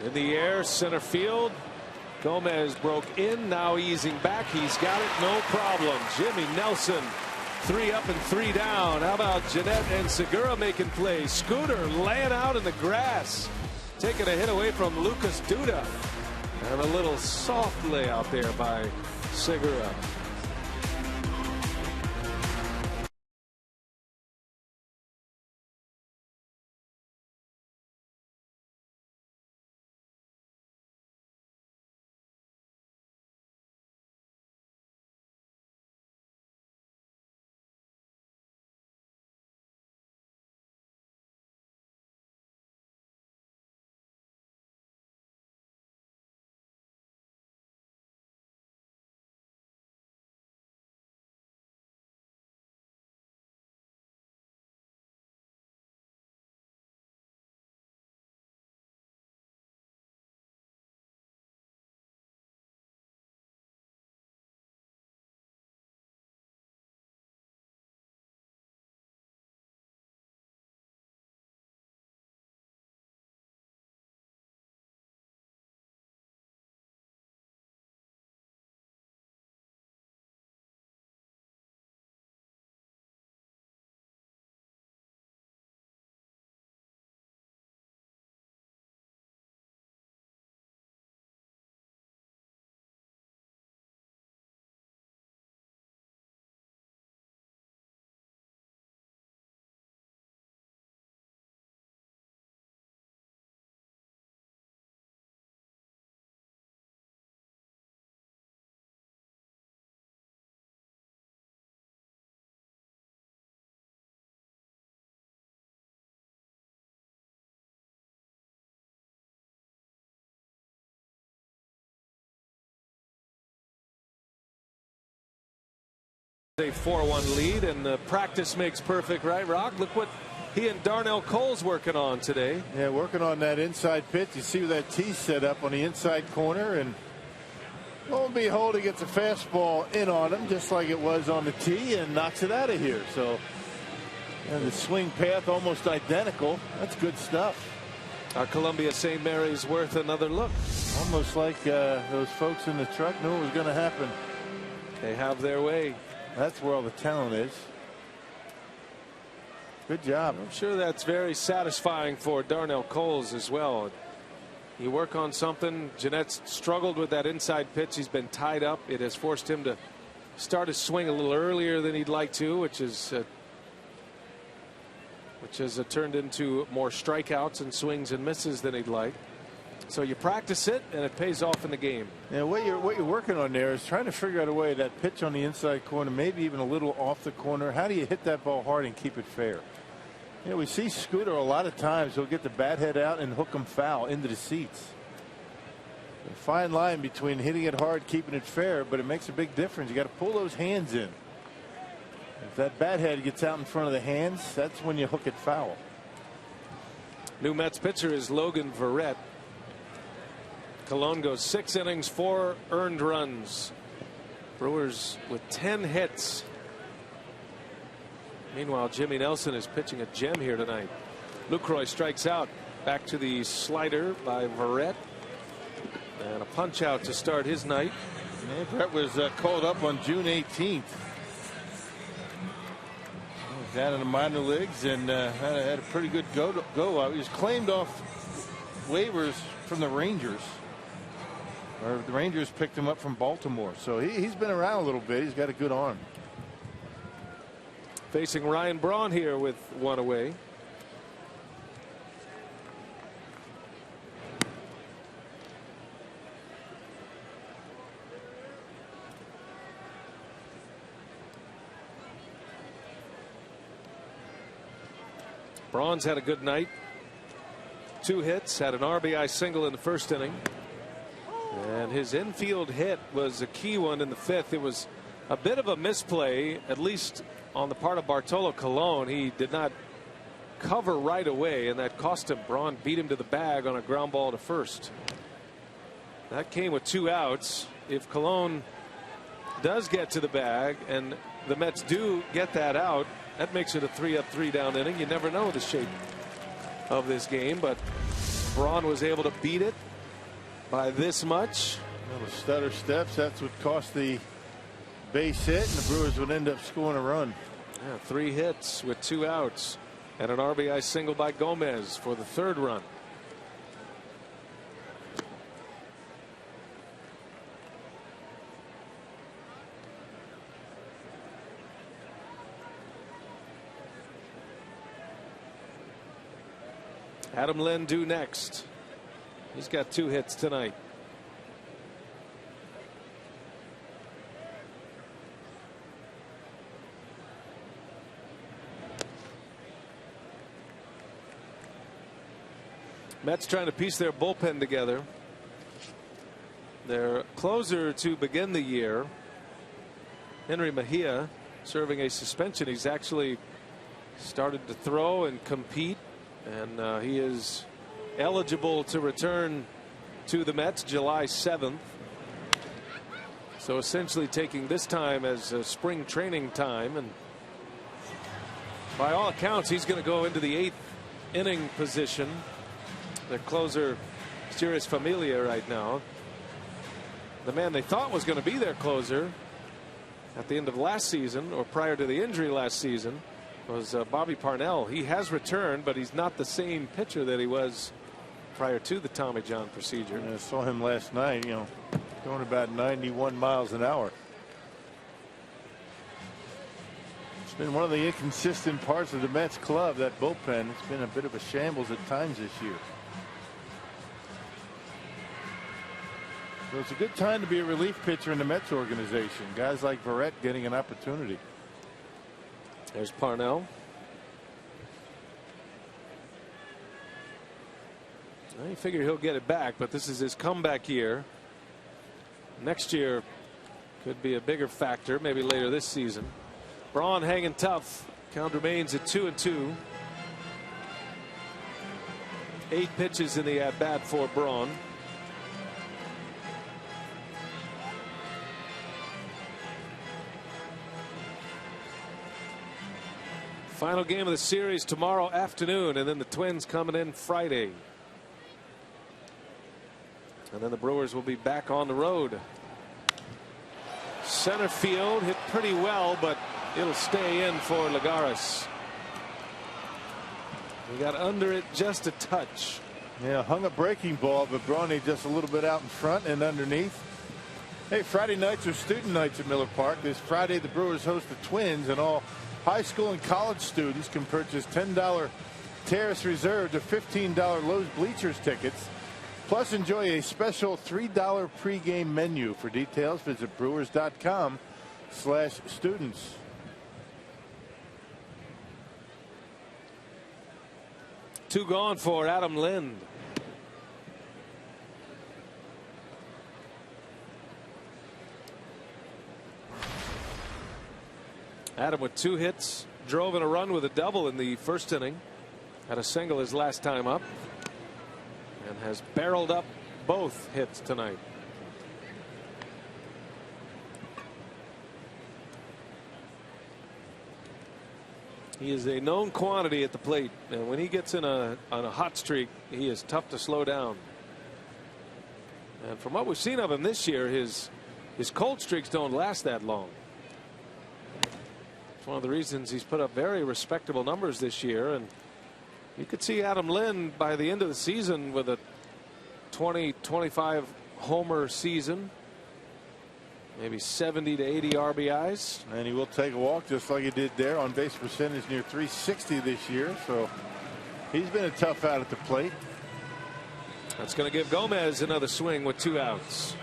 In the air, center field. Gomez broke in, now easing back. He's got it, no problem. Jimmy Nelson, 3 up and 3 down. How about Jeanette and Segura making plays? Scooter laying out in the grass, taking a hit away from Lucas Duda. And a little soft layout there by Segura. A 4-1 lead, and practice makes perfect, right, Rock? Look what he and Darnell Cole's working on today. Yeah, working on that inside pitch. You see that tee set up on the inside corner, and lo and behold, he gets a fastball in on him just like it was on the tee and knocks it out of here. So, and the swing path almost identical. That's good stuff. Our Columbia St. Mary's worth another look. Almost like those folks in the truck knew it was going to happen. They have their way. That's where all the talent is. Good job. I'm sure that's very satisfying for Darnell Coles as well. You work on something. Jeanette's struggled with that inside pitch. He's been tied up. It has forced him to start his swing a little earlier than he'd like to, which has turned into more strikeouts and swings and misses than he'd like. So you practice it, and it pays off in the game. Yeah, what you're working on there is trying to figure out a way that pitch on the inside corner, maybe even a little off the corner. How do you hit that ball hard and keep it fair? You know, we see Scooter a lot of times. He'll get the bat head out and hook him foul into the seats. A fine line between hitting it hard, keeping it fair, but it makes a big difference. You got to pull those hands in. If that bat head gets out in front of the hands, that's when you hook it foul. New Mets pitcher is Logan Verrett. Cologne goes 6 innings, 4 earned runs. Brewers with 10 hits. Meanwhile, Jimmy Nelson is pitching a gem here tonight. Lucroy strikes out. Back to the slider by Verrett. And a punch out to start his night. Yeah, Brett was called up on June 18th. He was down in the minor leagues and had a pretty good go. He was claimed off waivers from the Rangers. Or the Rangers picked him up from Baltimore. So he's been around a little bit. He's got a good arm. Facing Ryan Braun here with one away. Braun's had a good night. 2 hits, had an RBI single in the first inning. And his infield hit was a key one in the 5th. It was a bit of a misplay, at least on the part of Bartolo Colon. He did not cover right away, and that cost him. Braun beat him to the bag on a ground ball to first. That came with 2 outs. If Colon does get to the bag and the Mets do get that out, that makes it a 3-up, 3-down inning. You never know the shape of this game, but Braun was able to beat it by this much. Little stutter steps. That's what cost the base hit, and the Brewers would end up scoring a run. Yeah, 3 hits with 2 outs and an RBI single by Gomez for the 3rd run. Adam Lynn due next. He's got 2 hits tonight. Mets trying to piece their bullpen together. Their closer to begin the year, Henry Mejia, serving a suspension. He's actually started to throw and compete, and he is eligible to return to the Mets July 7th. So essentially taking this time as a spring training time, and by all accounts he's going to go into the 8th inning position. Their closer, Sirius Familia, right now. The man they thought was going to be their closer at the end of last season, or prior to the injury last season, was Bobby Parnell. He has returned, but he's not the same pitcher that he was prior to the Tommy John procedure. I saw him last night, going about 91 miles an hour. It's been one of the inconsistent parts of the Mets club, that bullpen. It's been a bit of a shambles at times this year. So it's a good time to be a relief pitcher in the Mets organization. Guys like Verrett getting an opportunity. There's Parnell. Well, you figure he'll get it back, but this is his comeback year. Next year could be a bigger factor, maybe later this season. Braun hanging tough. Count remains at 2-2. 8 pitches in the at bat for Braun. Final game of the series tomorrow afternoon, and then the Twins coming in Friday. And then the Brewers will be back on the road. Center field hit pretty well, but it'll stay in for Lagares. He got under it just a touch. Yeah, hung a breaking ball, but Brawny just a little bit out in front and underneath. Hey, Friday nights are student nights at Miller Park. This Friday, the Brewers host the Twins, and all high school and college students can purchase $10 Terrace Reserve or $15 Lowe's Bleachers tickets. Plus, enjoy a special $3 pregame menu. For details, visit brewers.com/students. Two gone for Adam Lind. Adam with 2 hits, drove in a run with a double in the first inning. Had a single his last time up. And has barreled up both hits tonight. He is a known quantity at the plate, and when he gets on a hot streak, he is tough to slow down. And from what we've seen of him this year, his cold streaks don't last that long. It's one of the reasons he's put up very respectable numbers this year, and you could see Adam Lind by the end of the season with a 20-25 homer season, maybe 70 to 80 RBIs. And he will take a walk just like he did there. On base percentage near 360 this year, so he's been a tough out at the plate. That's going to give Gomez another swing with 2 outs.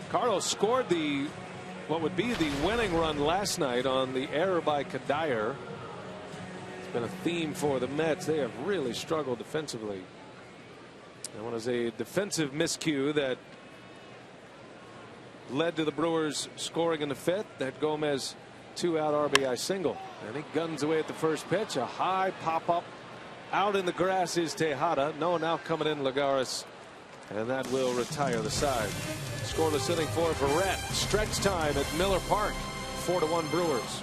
Carlos scored what would be the winning run last night on the error by Kadire. It's been a theme for the Mets. They have really struggled defensively. And it was a defensive miscue that led to the Brewers scoring in the 5th. That Gomez 2-out RBI single. And he guns away at the first pitch. A high pop up out in the grass is Tejada. No, now coming in Lagares. And that will retire the side. Scoreless inning for Verrett. Stretch time at Miller Park. 4-1 Brewers.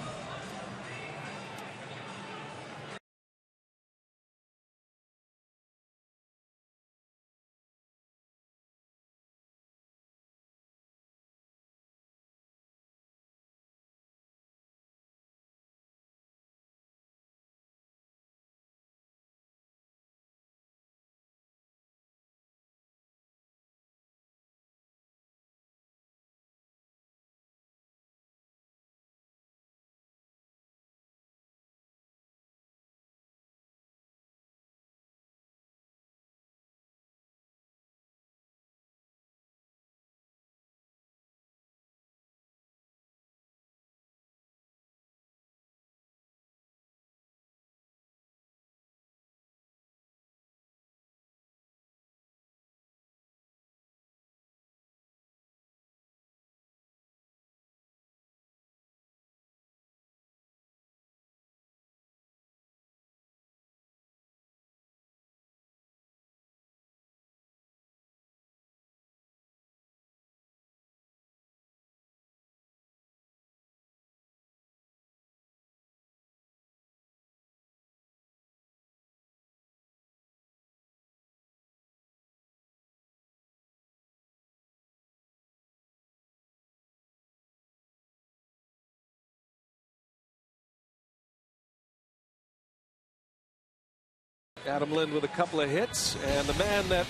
Adam Lind with a couple of hits, and the man that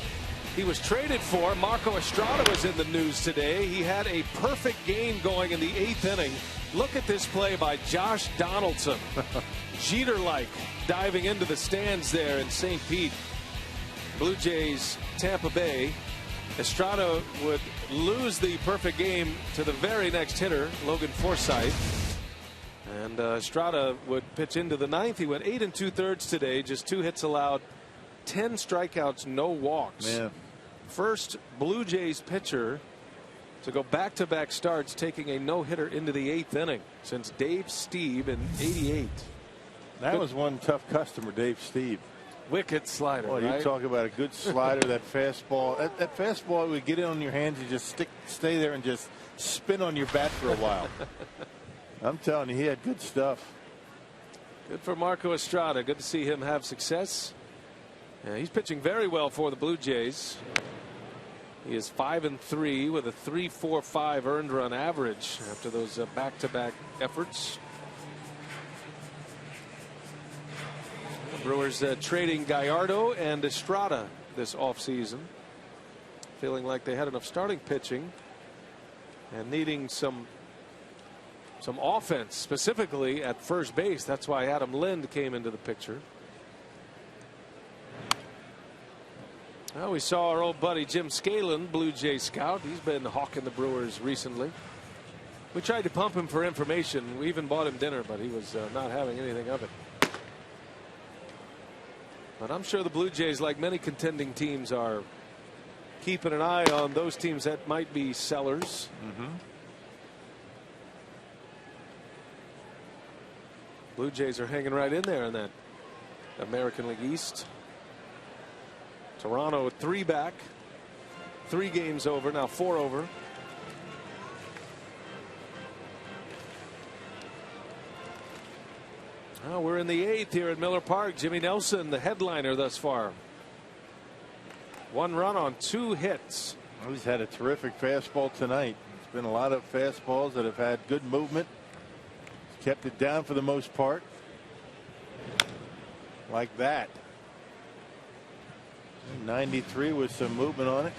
he was traded for, Marco Estrada, was in the news today. He had a perfect game going in the 8th inning. Look at this play by Josh Donaldson. Jeter-like, diving into the stands there in St. Pete. Blue Jays, Tampa Bay. Estrada would lose the perfect game to the very next hitter, Logan Forsythe. And Estrada would pitch into the 9th. He went 8 2/3 today, just 2 hits allowed, 10 strikeouts, no walks. Man. First Blue Jays pitcher to go back-to-back starts, taking a no-hitter into the 8th inning since Dave Steve in '88. That was one tough customer, Dave Steve. Wicked slider. Well, right? you talk about a good slider, that fastball. That fastball would get it on your hands. You just stay there and just spin on your bat for a while. I'm telling you, he had good stuff. Good for Marco Estrada. Good to see him have success. Yeah, he's pitching very well for the Blue Jays. He is 5-3 with a 3.45 earned run average after those back-to-back efforts. The Brewers trading Gallardo and Estrada this offseason, feeling like they had enough starting pitching and needing some offense, specifically at first base. That's why Adam Lind came into the picture. Well, we saw our old buddy Jim Scanlon, Blue Jay scout. He's been hawking the Brewers recently. We tried to pump him for information. We even bought him dinner, but he was not having anything of it. But I'm sure the Blue Jays, like many contending teams, are keeping an eye on those teams that might be sellers. Blue Jays are hanging right in there in that American League East. Toronto 3 back, 3 games over, now 4 over. Well, we're in the 8th here at Miller Park. Jimmy Nelson, the headliner thus far. 1 run on 2 hits. Well, he's had a terrific fastball tonight. It's been a lot of fastballs that have had good movement. He's kept it down for the most part. Like that. 93 with some movement on it.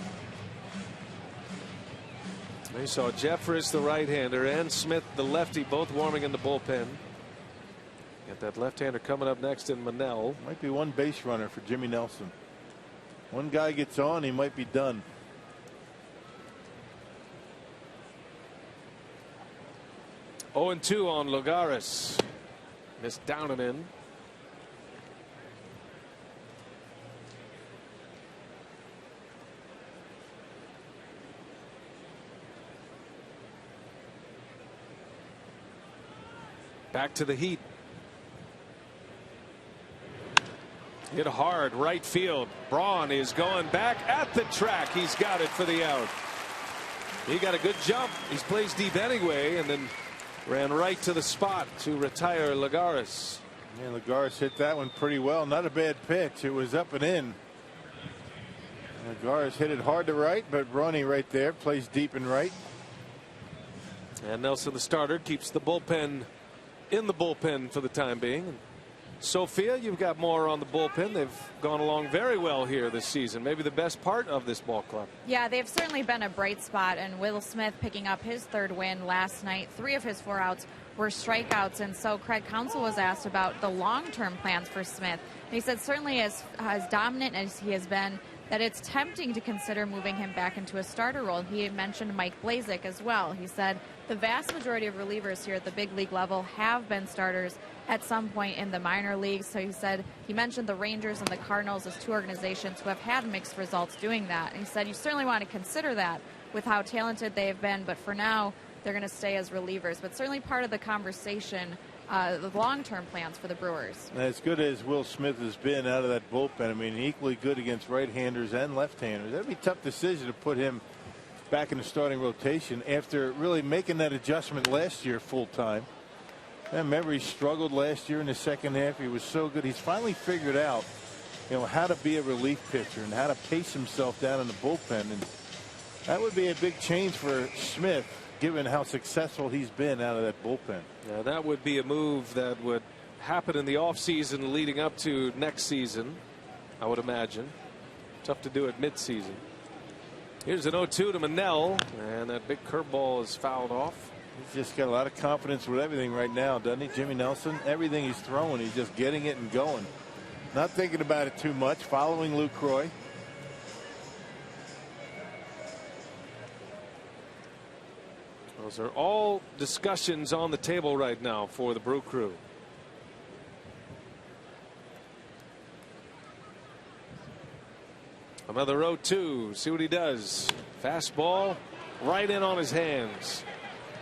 We saw Jeffress, the right-hander, and Smith, the lefty, both warming in the bullpen. Got that left-hander coming up next in Manel. Might be 1 base runner for Jimmy Nelson. One guy gets on, he might be done. Oh, 0-2 on Lagares. Missed down and in. Back to the heat. Hit hard right field. Braun is going back at the track. He's got it for the out. He got a good jump. He's plays deep anyway, and then ran right to the spot to retire Lagares. Yeah, Lagares hit that one pretty well. Not a bad pitch. It was up and in. Lagares hit it hard to right, but Ronnie right there plays deep and right. And Nelson, the starter, keeps the bullpen in the bullpen for the time being. Sophia, you've got more on the bullpen. They've gone along very well here this season. Maybe the best part of this ball club. Yeah, they've certainly been a bright spot, and Will Smith picking up his 3rd win last night. 3 of his 4 outs were strikeouts, and so Craig Counsell was asked about the long-term plans for Smith. And he said certainly as dominant as he has been, that it's tempting to consider moving him back into a starter role. He had mentioned Mike Blazek as well. He said the vast majority of relievers here at the big league level have been starters at some point in the minor leagues. So he said he mentioned the Rangers and the Cardinals as 2 organizations who have had mixed results doing that. And he said you certainly want to consider that with how talented they have been, but for now they're going to stay as relievers. But certainly part of the conversation, the long-term plans for the Brewers. As good as Will Smith has been out of that bullpen, I mean, equally good against right-handers and left-handers. That'd be a tough decision to put him back in the starting rotation after really making that adjustment last year full-time. I remember he struggled last year in the second half. He was so good. He's finally figured out, how to be a relief pitcher and how to pace himself down in the bullpen. And that would be a big change for Smith, given how successful he's been out of that bullpen. Yeah, that would be a move that would happen in the offseason leading up to next season, I would imagine. Tough to do it midseason. Here's an 0-2 to Manel, and that big curveball is fouled off. He's just got a lot of confidence with everything right now, doesn't he, Jimmy Nelson? Everything he's throwing, he's just getting it and going. Not thinking about it too much, following Lucroy. Those are all discussions on the table right now for the Brew Crew. Another 0-2. See what he does. Fastball right in on his hands.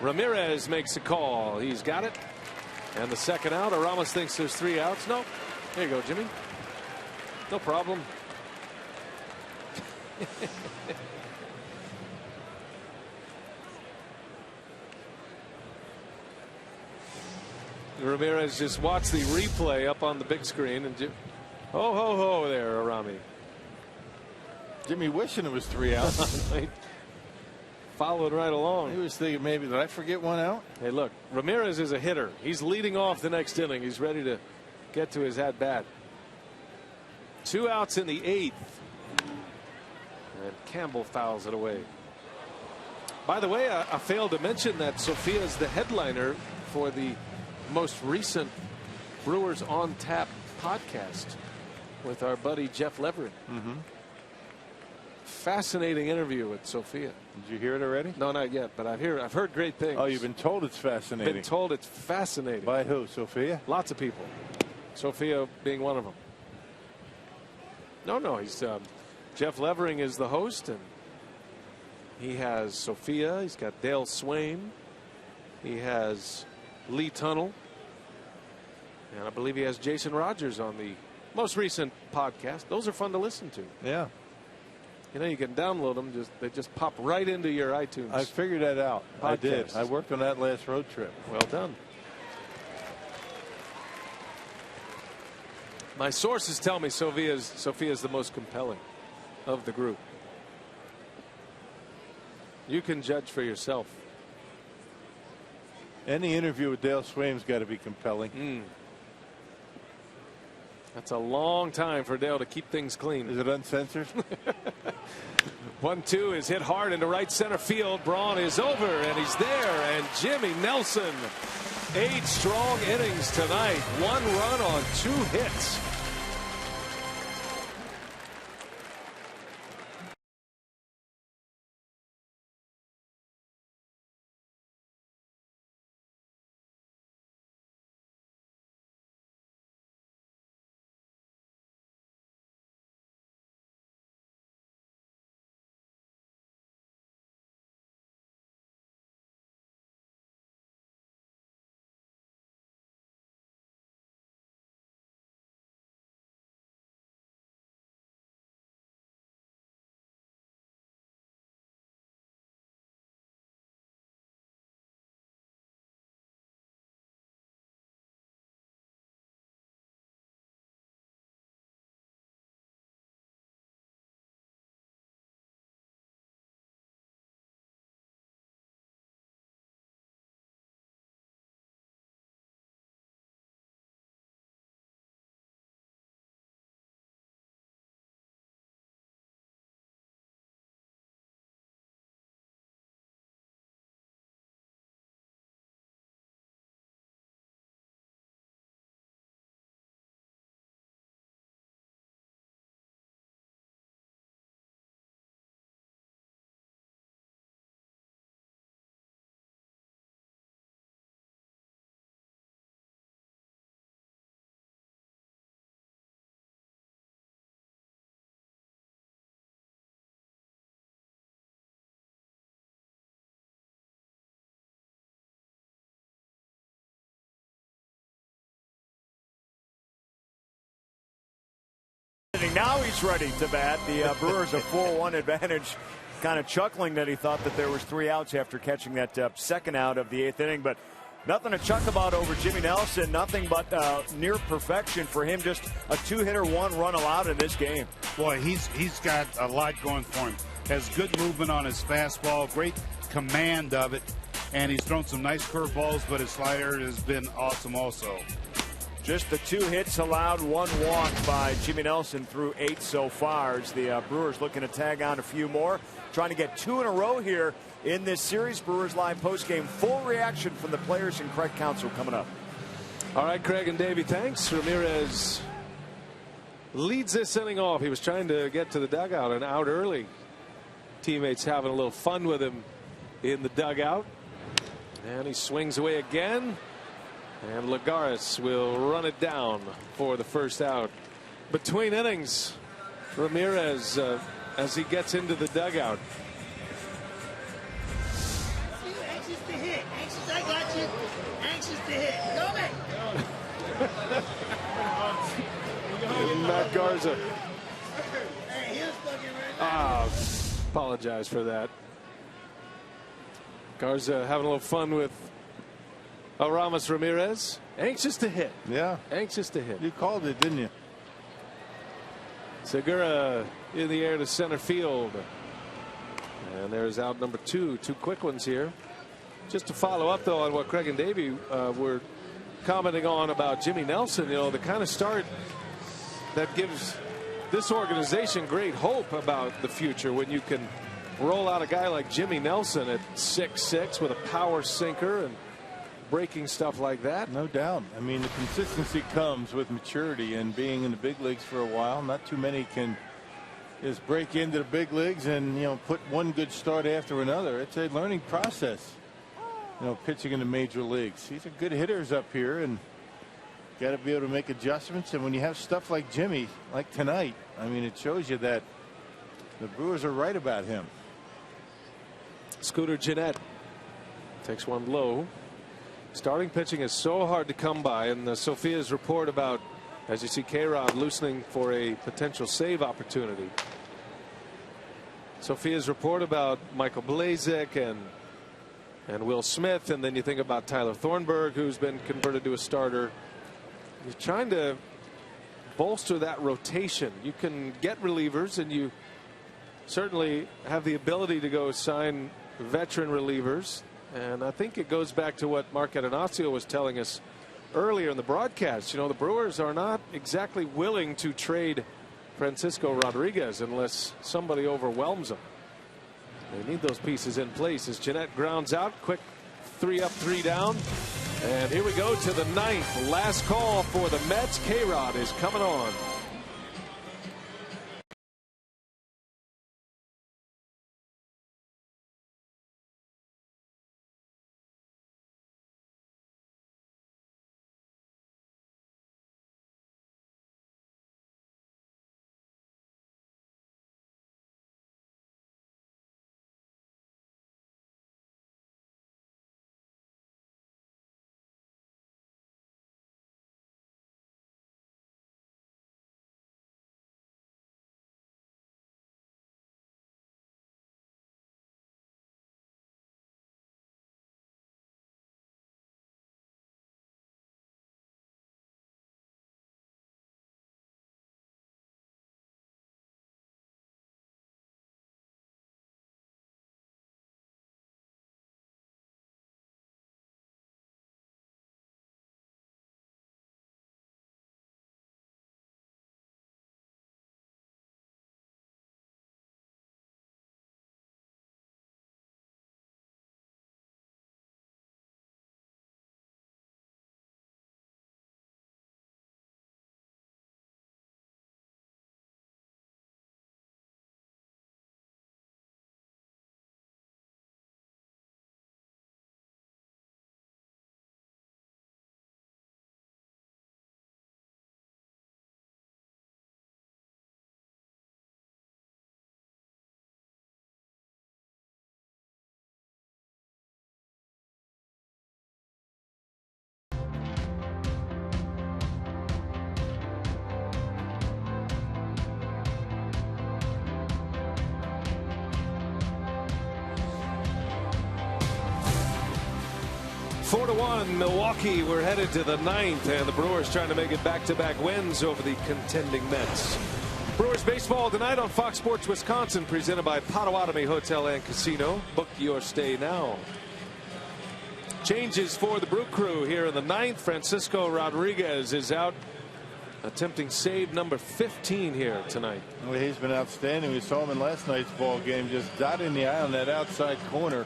Ramirez makes a call. He's got it. And the second out. Aramis thinks there's 3 outs. No. There you go, Jimmy. No problem. Ramirez just watched the replay up on the big screen and ho ho ho there, Arami. Jimmy wishing it was 3 outs. Followed right along. He was thinking, maybe, did I forget 1 out? Hey, look, Ramirez is a hitter. He's leading off the next inning. He's ready to get to his at bat. 2 outs in the 8th. And Campbell fouls it away. By the way, I failed to mention that Sophia is the headliner for the most recent Brewers on Tap podcast with our buddy Jeff Levering. Fascinating interview with Sophia. Did you hear it already? No, not yet, but I've heard great things. Oh, you've been told it's fascinating. Been told it's fascinating. By who? Sophia? Lots of people. Sophia being one of them. No, he's Jeff Levering is the host, and he has Sophia. He's got Dale Swain. He has Lee Tunnell, and I believe he has Jason Rogers on the most recent podcast. Those are fun to listen to. Yeah. You know, you can download them. They just pop right into your iTunes. I figured that out. Podcast. I did. I worked on that last road trip. Well done. My sources tell me Sophia's the most compelling of the group. You can judge for yourself. Any interview with Dale Swain's got to be compelling. That's a long time for Dale to keep things clean. Is it uncensored? 1-2 is hit hard into right center field. Braun is over, and he's there. And Jimmy Nelson, 8 strong innings tonight. 1 run on 2 hits. Now he's ready to bat. The Brewers a 4-1 advantage. Kind of chuckling that he thought that there was 3 outs after catching that second out of the 8th inning, but nothing to chuck about over Jimmy Nelson. Nothing but near perfection for him. Just a 2-hitter, 1 run allowed in this game. Boy, he's got a lot going for him. Has good movement on his fastball, great command of it, and he's thrown some nice curveballs, but his slider has been awesome also. Just the 2 hits allowed, 1 walk by Jimmy Nelson through 8 so far. As the Brewers looking to tag on a few more, trying to get 2 in a row here in this series. Brewers Live postgame, full reaction from the players and Craig Counsell coming up. All right, Craig and Davey, thanks. Ramirez leads this inning off. He was trying to get to the dugout and out early. Teammates having a little fun with him in the dugout, and he swings away again. And Lagares will run it down for the first out. Between innings, Ramirez, as he gets into the dugout, Matt Garza. Apologize for that. Garza having a little fun with Aramis Ramirez. Anxious to hit. Yeah. Anxious to hit. You called it, didn't you? Segura in the air to center field. And there's out number 2. 2 quick ones here. Just to follow up, though, on what Craig and Davey were commenting on about Jimmy Nelson, the kind of start that gives this organization great hope about the future when you can roll out a guy like Jimmy Nelson at 6'6" with a power sinker and breaking stuff like that. No doubt. I mean, the consistency comes with maturity and being in the big leagues for a while. Not too many can just break into the big leagues and put one good start after another. It's a learning process, pitching in the major leagues. These are good hitters up here, and got to be able to make adjustments. And when you have stuff like Jimmy, like tonight, I mean, it shows you that the Brewers are right about him. Scooter Gennett takes one low. Starting pitching is so hard to come by, and Sophia's report about, as you see, K-Rod loosening for a potential save opportunity. Sophia's report about Michael Blazek and Will Smith, and then you think about Tyler Thornburg, who's been converted to a starter. You're trying to bolster that rotation. You can get relievers, and you certainly have the ability to go sign veteran relievers. And I think it goes back to what Mark Atanasio was telling us earlier in the broadcast. The Brewers are not exactly willing to trade Francisco Rodriguez unless somebody overwhelms them. They need those pieces in place as Gennett grounds out. Quick 3 up, 3 down. And here we go to the 9th. Last call for the Mets. K-Rod is coming on. Four to 1 Milwaukee. We're headed to the 9th, and the Brewers trying to make it back-to-back wins over the contending Mets. Brewers baseball tonight on Fox Sports Wisconsin, presented by Potawatomi Hotel and Casino. Book your stay now. Changes for the Brew Crew here in the 9th. Francisco Rodriguez is out, attempting save number 15 here tonight. Well, he's been outstanding. We saw him in last night's ball game, just dotting the eye on that outside corner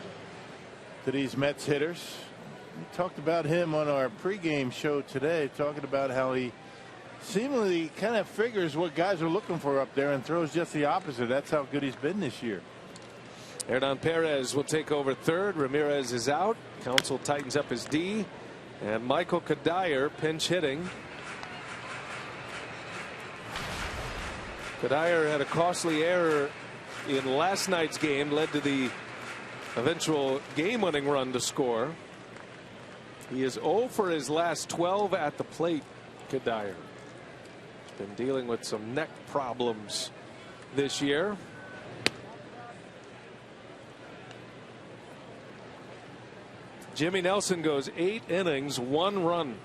to these Mets hitters. We talked about him on our pregame show today, talking about how he seemingly kind of figures what guys are looking for up there and throws just the opposite. That's how good he's been this year. Hernan Perez will take over third. Ramirez is out. Council tightens up his D. And Michael Kadire pinch hitting. Kadire had a costly error in last night's game, led to the eventual game-winning run to score. He is 0 for his last 12 at the plate, Kadire. He's been dealing with some neck problems this year. Jimmy Nelson goes 8 innings, 1 run.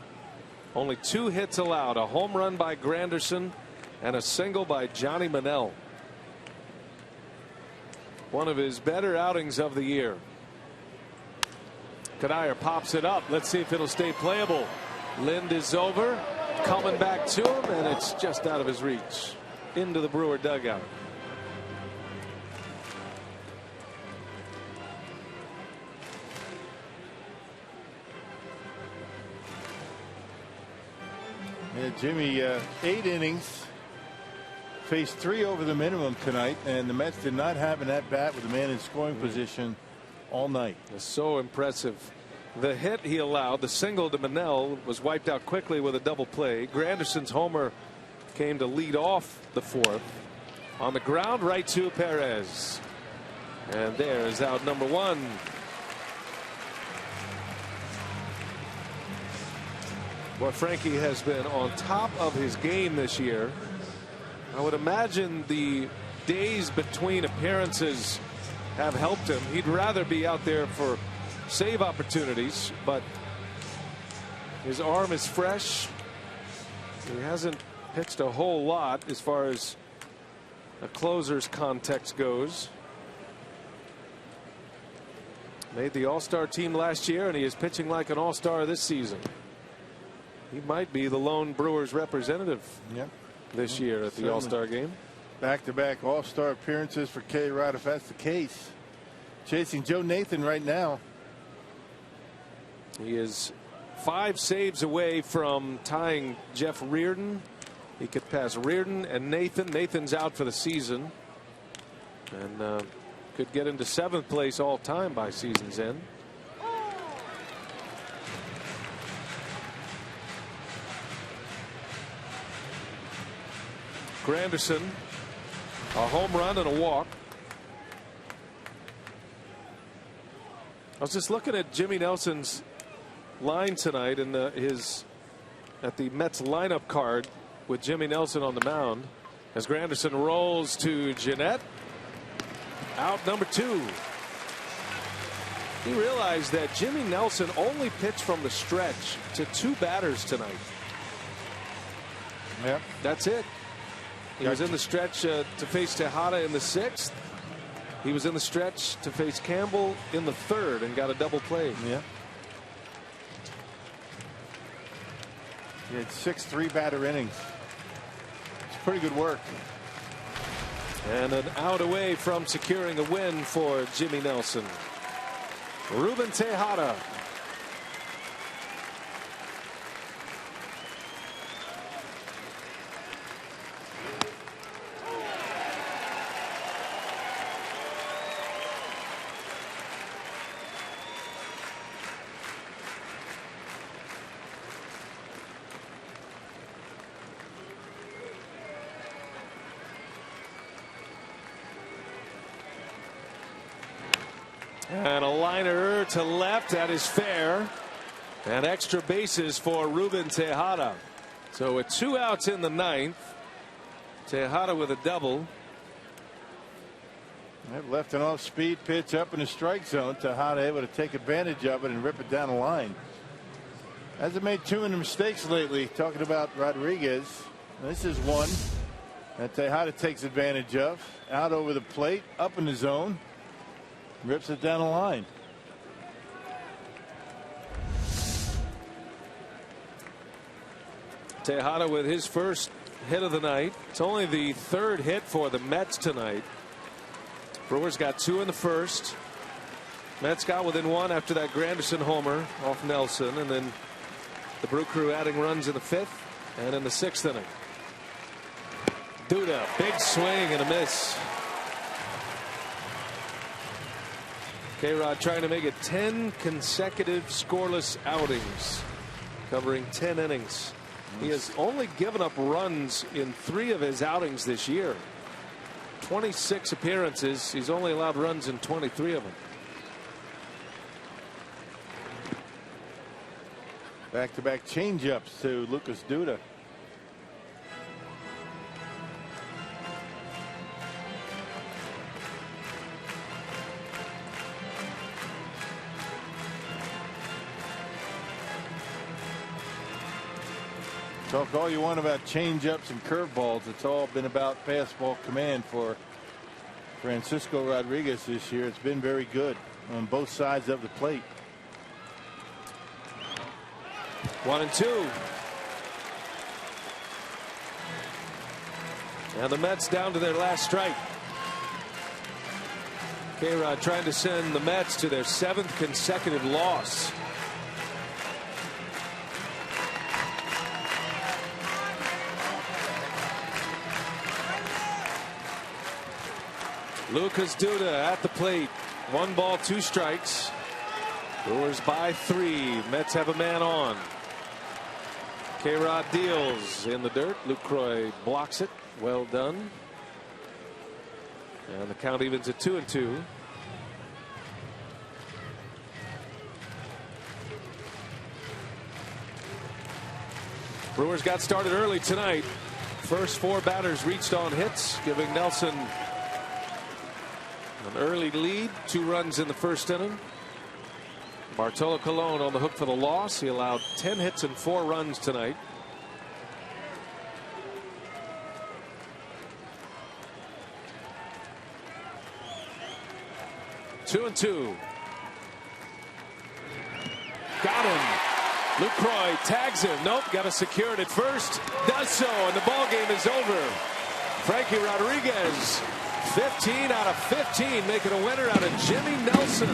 Only 2 hits allowed. A home run by Granderson and a single by Johnny Manel. One of his better outings of the year. Kadire pops it up. Let's see if it'll stay playable. Lind is over. Coming back to him, and it's just out of his reach. Into the Brewer dugout. Yeah, Jimmy, 8 innings, faced 3 over the minimum tonight, and the Mets did not have an at-bat with a man in scoring position all night. It's so impressive. The hit he allowed, the single to Manel, was wiped out quickly with a double play. Granderson's homer came to lead off the 4th. On the ground, right to Perez. And there is out number 1. Well, Frankie has been on top of his game this year. I would imagine the days between appearances have helped him. He'd rather be out there for save opportunities, but his arm is fresh. He hasn't pitched a whole lot as far as a closer's context goes. Made the All-Star team last year, and he is pitching like an All-Star this season. He might be the lone Brewers representative this year at the All-Star game. Back-to-back All-Star appearances for K-Rod, if that's the case. Chasing Joe Nathan right now. He is 5 saves away from tying Jeff Reardon. He could pass Reardon and Nathan. Nathan's out for the season, and could get into 7th place all time by season's end. Granderson, a home run and a walk. I was just looking at Jimmy Nelson's line tonight in at the Mets lineup card with Jimmy Nelson on the mound as Granderson rolls to Jeanette. Out number 2. He realized that Jimmy Nelson only pitched from the stretch to 2 batters tonight. Yeah, that's it. He was in the stretch to face Tejada in the 6th. He was in the stretch to face Campbell in the 3rd and got a double play. Yeah. He had 6 3-batter innings. It's pretty good work. And an out away from securing a win for Jimmy Nelson. Ruben Tejada. And a liner to left. That is fair. And extra bases for Ruben Tejada. So with 2 outs in the 9th. Tejada with a double. That left an off-speed pitch up in the strike zone. Tejada able to take advantage of it and rip it down the line. Hasn't made too many mistakes lately. Talking about Rodriguez. This is one that Tejada takes advantage of. Out over the plate, up in the zone. Rips it down the line. Tejada with his first hit of the night. It's only the 3rd hit for the Mets tonight. Brewers got 2 in the 1st. Mets got within 1 after that Granderson homer off Nelson, and then the Brew Crew adding runs in the 5th and in the 6th inning. Duda, big swing and a miss. K-Rod trying to make it 10 consecutive scoreless outings, covering 10 innings. He has only given up runs in 3 of his outings this year. 26 appearances. He's only allowed runs in 23 of them. Back-to-back changeups to Lucas Duda. Talk all you want about change-ups and curveballs. It's all been about fastball command for Francisco Rodriguez this year. It's been very good on both sides of the plate. 1-2. And the Mets down to their last strike. K-Rod trying to send the Mets to their 7th consecutive loss. Lucas Duda at the plate. 1 ball, 2 strikes. Brewers by 3. Mets have a man on. K-Rod deals in the dirt. Lucroy blocks it. Well done. And the count evens at 2-2. Brewers got started early tonight. First 4 batters reached on hits, giving Nelson an early lead. 2 runs in the first inning. Bartolo Colon on the hook for the loss. He allowed 10 hits and 4 runs tonight. Two and 2. Got him. Lucroy tags him. Nope, got to secure it at first. Does so, and the ball game is over. Frankie Rodriguez, 15 out of 15, making a winner out of Jimmy Nelson.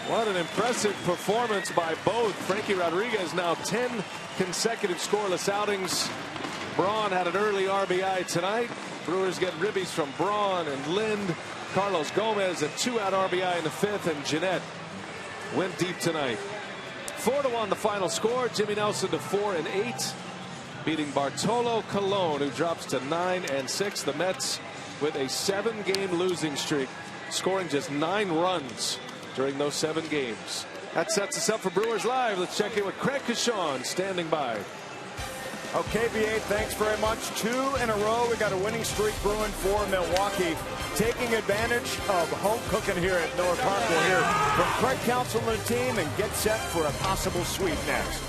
What an impressive performance by both. Frankie Rodriguez now 10 consecutive scoreless outings. Braun had an early RBI tonight. Brewers get ribbies from Braun and Lind. Carlos Gomez a 2-out RBI in the 5th, and Jeanette went deep tonight. 4-1 the final score. Jimmy Nelson to 4-8, beating Bartolo Colon, who drops to 9-6. The Mets with a 7-game losing streak, scoring just 9 runs during those 7 games. That sets us up for Brewers Live. Let's check in with Craig Cashon standing by. Okay, BA, thanks very much. 2 in a row. We got a winning streak brewing for Milwaukee, taking advantage of home cooking here at Miller Park. We'll hear from Craig Counsell and the team and get set for a possible sweep next.